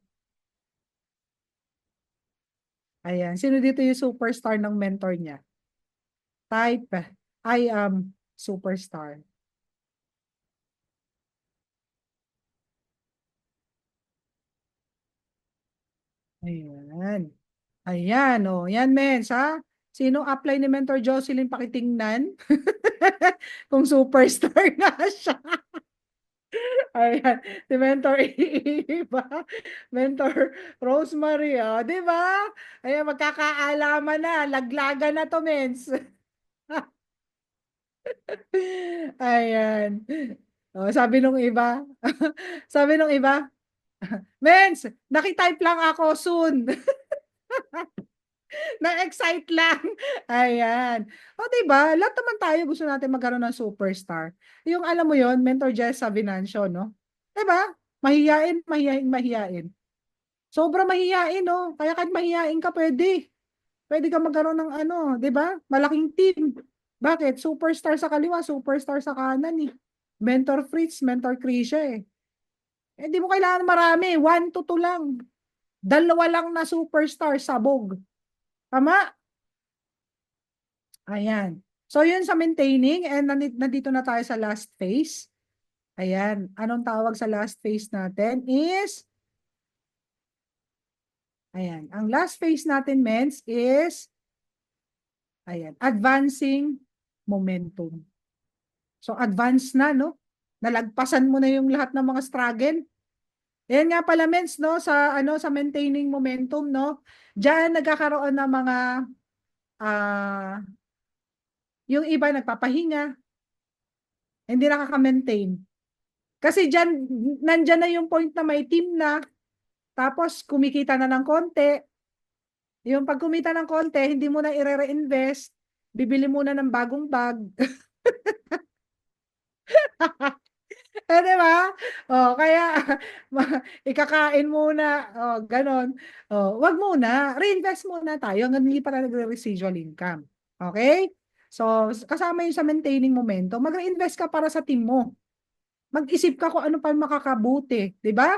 Ayan. Sino dito yung superstar ng mentor niya? Type, I am superstar. Ayan. Ayan, oh. Yan, mens, ha? Sino apply ni Mentor Jocelyn pakitingnan? Kung superstar nga siya. Ayan. Si Mentor Eva. Mentor Rosemary, oh. Di ba? Ayan, magkakaalaman na. Laglagan na to, mens. Ayan. Oh, sabi nung iba. Sabi nung iba, mens, nakitype lang ako soon. Na-excite lang. Ayan. O, diba? Lahat naman tayo gusto natin magkaroon ng superstar. Yung alam mo yon, Mentor Jessa Venancio, no? Diba? Mahiyain, mahiyain, mahiyain. Sobra mahiyain, no? Kaya kahit mahiyain ka, pwede. Pwede ka magkaroon ng ano, diba? Malaking team. Bakit? Superstar sa kaliwa, superstar sa kanan, eh. Mentor Fritz, Mentor Krisha, eh. Eh, di mo kailangan marami. 1 to 2 lang. Dalawa lang na superstar, sabog. Tama? Ayan. So, yun sa maintaining and nandito na tayo sa last phase. Ayan. Anong tawag sa last phase natin is, ayan. Ang last phase natin, mens, is, ayan, advancing momentum. So, advance na, no? Nalagpasan mo na yung lahat ng mga struggle. Ayan nga pala, mens, no? Sa maintaining momentum, no? Diyan nagkakaroon ng mga, yung iba nagpapahinga, hindi nakaka-maintain. Kasi dyan, nandyan na yung point na may team na, tapos kumikita na ng konti. Yung pag kumita ng konti, hindi mo na i-reinvest, bibili muna ng bagong bag. Di ba? Kaya ikakain muna, ganon. Wag muna, reinvest muna tayo hanggang hindi pa na nagre-residual income. Okay? So, kasama yung sa maintaining momentum, mag-reinvest ka para sa team mo. Mag-isip ka kung ano pa makakabuti, 'di ba?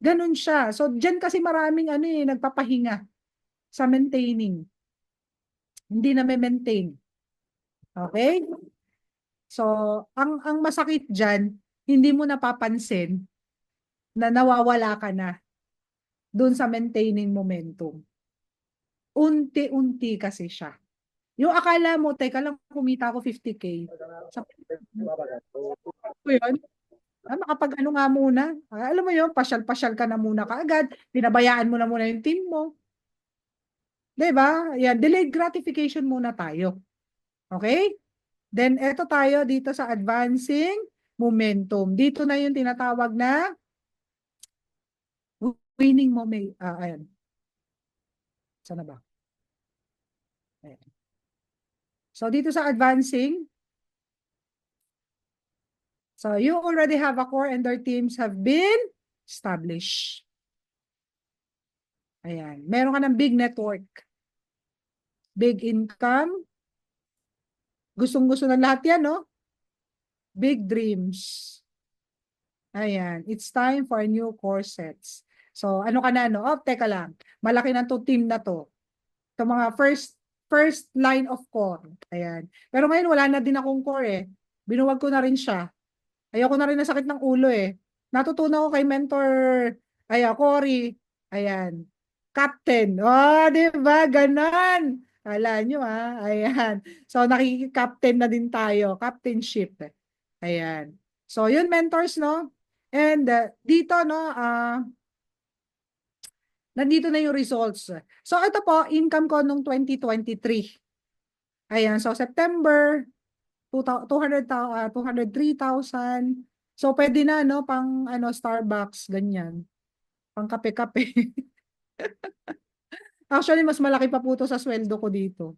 Ganun siya. So diyan kasi maraming nagpapahinga sa maintaining. Hindi na maintain. Okay? So ang masakit diyan, hindi mo napapansin na nawawala ka na doon sa maintaining momentum. Unti-unti kasi siya. Yung akala mo, teka lang, kumita ako 50K. Sa mo yun, makapag ano nga muna. Alam mo yun, pasyal-pasyal ka na muna kaagad. Pinabayaan mo na muna yung team mo. 'Di ba? Yan, delayed gratification muna tayo. Okay? Then, eto tayo dito sa advancing momentum. Dito na yung tinatawag na winning moment. Ayan. Sana ba? Ayan. So, dito sa advancing, so you already have a core and their teams have been established. Ayan. Meron ka ng big network, big income. Gustong-gusto ng lahat yan, no? Big dreams. Ayan. It's time for new core sets. So, ano ka na, no? Oh, teka lang. Malaki na to team na to. Ito mga first line of core. Ayan. Pero ngayon, wala na din akong core eh. Binuwag ko na rin siya. Ayoko na rin na sakit ng ulo eh. Natutunan ko kay mentor, Cory. Ayan. Captain. Oh, di ba? Ganon. Kala nyo Ayan. So, nakiki-captain na din tayo. Captainship. Ayan. So, yun mentors, no? And dito, no, nandito na yung results. So, ito po, income ko nung 2023. Ayan. So, September, 203,000. So, pwede na, no? Pang, Starbucks, ganyan. Pang kape-kape. Actually, mas malaki pa po to sa sweldo ko dito.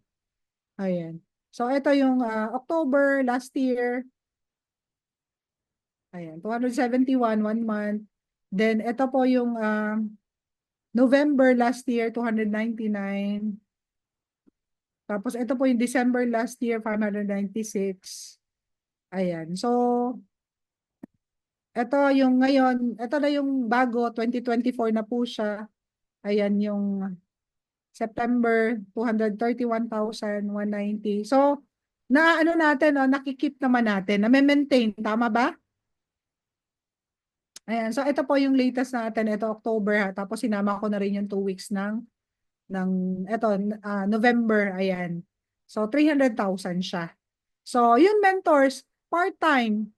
Ayan. So, ito yung October last year. Ayan, 271, 1 month. Then, ito po yung November last year, 299. Tapos, ito po yung December last year, 596. Ayan. So, ito yung ngayon, ito na yung bago, 2024 na po siya. Ayan yung September, 231,190. So, ano natin, nakikip naman natin, na-maintain, tama ba? Ayan, so ito po yung latest natin, ito October tapos sinama ko na rin yung 2 weeks ng ito, November, ayan. So, 300,000 siya. So, yung mentors, part-time,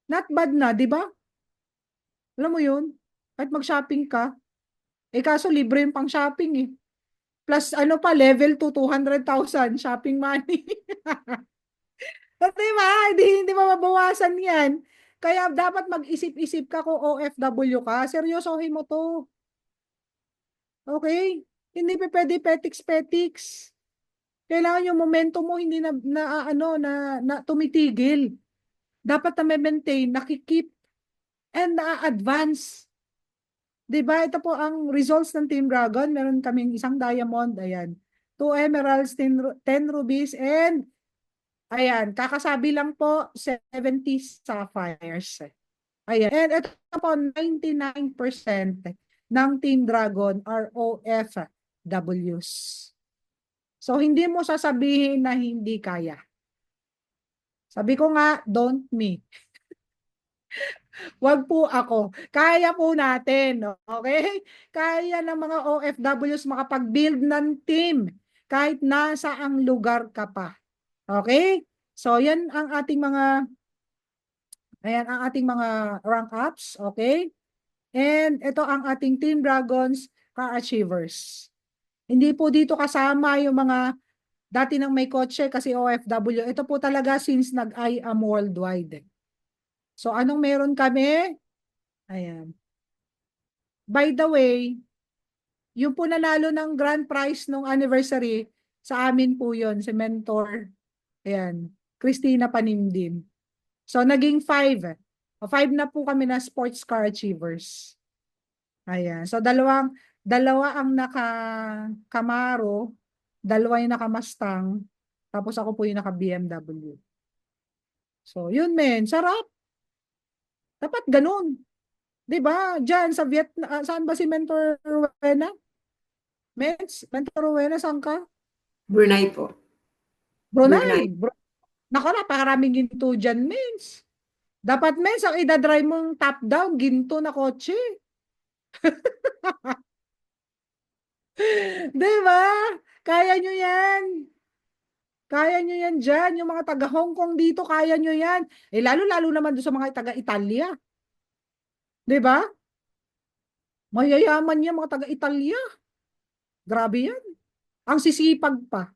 not bad na, di ba? Alam mo yun? Kahit mag-shopping ka, kaso libre yung pang-shopping eh. Plus ano pa, level 2, 200,000 shopping money. Di ba? Hindi pa mabawasan yan. Kaya dapat mag-isip-isip ka kung OFW ka. Seryosohin mo to. Okay? Hindi pa pwede petiks-petiks. Kailangan yung momentum mo hindi na tumitigil. Dapat na maintain, nakikip, and na-advance. 'Di ba? Ito po ang results ng Team Dragon. Meron kaming isang diamond, ayan. 2 emeralds, 10 rubies, and ayan, kakasabi lang po 70 sapphires. Ayan. And ito po 99% ng Team Dragon are OFWs. So hindi mo sasabihin na hindi kaya. Sabi ko nga, don't me. Wag po ako. Kaya po natin, okay? Kaya ng mga OFWs makapag-build ng team kahit nasa ang lugar ka pa. Okay? So, yan ang ating mga rank ups, okay? And ito ang ating Team Dragons Car Achievers. Hindi po dito kasama yung mga dati nang may kotse kasi OFW. Ito po talaga since nag-I am worldwide. So, anong meron kami? Ayan. By the way, yung po nanalo ng grand prize nung anniversary, sa amin po yon si Mentor. Ayan. Christina Panimdim. So, naging 5. 5 na po kami na sports car achievers. Ayan. So, dalawa ang naka Camaro, dalawa yung naka Mustang, tapos ako po yung naka BMW. So, yun men, sarap. Dapat ganun. 'Di ba? Diyan sa Vietnam, saan ba si Mentor Rowena? Mentor Rowena, saan ka? Brunei po. Brunei. Brunei. Nako, napakaraming ginto dyan, mens. Dapat, mens, ang idadrive mong top down, ginto na kotse. Di ba? Kaya nyo yan. Kaya nyo yan dyan. Yung mga taga Hong Kong dito, kaya nyo yan. Eh, lalo-lalo naman doon sa mga taga Italia. Di ba? Mayayaman yan, mga taga Italia. Grabe yan. Ang sisipag pa.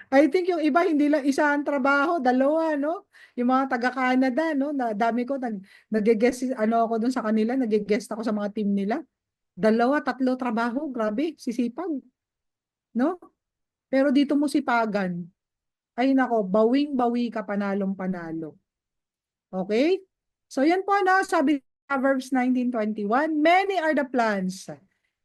I think yung iba, hindi lang isa ang trabaho, dalawa, no? Yung mga taga-Canada, no? Na, dami ko, nag-guest, ano ako dun sa kanila, nag-guest ako sa mga team nila. Dalawa, tatlo trabaho, grabe, sisipag, no? Pero dito mo sipagan, ay nako, bawing-bawi ka, panalong-panalo. Okay? So yan po na, sabi Proverbs 19:21, many are the plans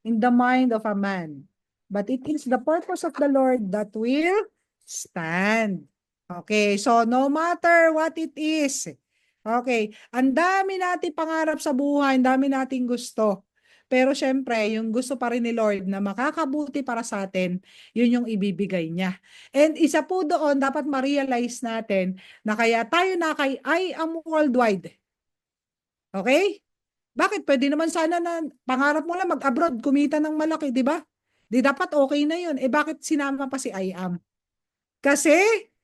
in the mind of a man, but it is the purpose of the Lord that will stand. Okay, so no matter what it is, okay, ang dami nating pangarap sa buhay, ang dami nating gusto. Pero syempre, yung gusto pa rin ni Lord na makakabuti para sa atin, yun yung ibibigay niya. And isa po doon, dapat ma-realize natin na kaya tayo na kay I am worldwide. Okay? Bakit? Pwede naman sana na pangarap mo lang mag-abroad, kumita ng malaki, di ba? Di dapat okay na yun. Eh bakit sinama pa si I am? Kasi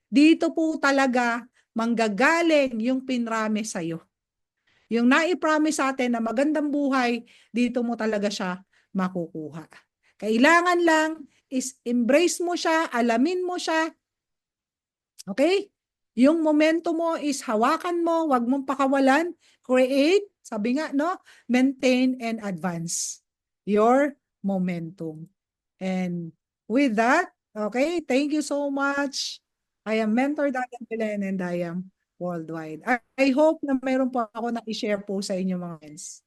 dito po talaga manggagaling yung pinrame sa'yo. Yung nai-promise sa atin na magandang buhay, dito mo talaga siya makukuha. Kailangan lang is embrace mo siya, alamin mo siya. Okay? Yung momento mo is hawakan mo, wag mong pakawalan, create, sabi nga, no? Maintain and advance your momentum. And with that, okay, thank you so much. I am Mentor Dagan Belen and I am worldwide. I hope na mayroon po ako na i-share po sa inyo mga friends.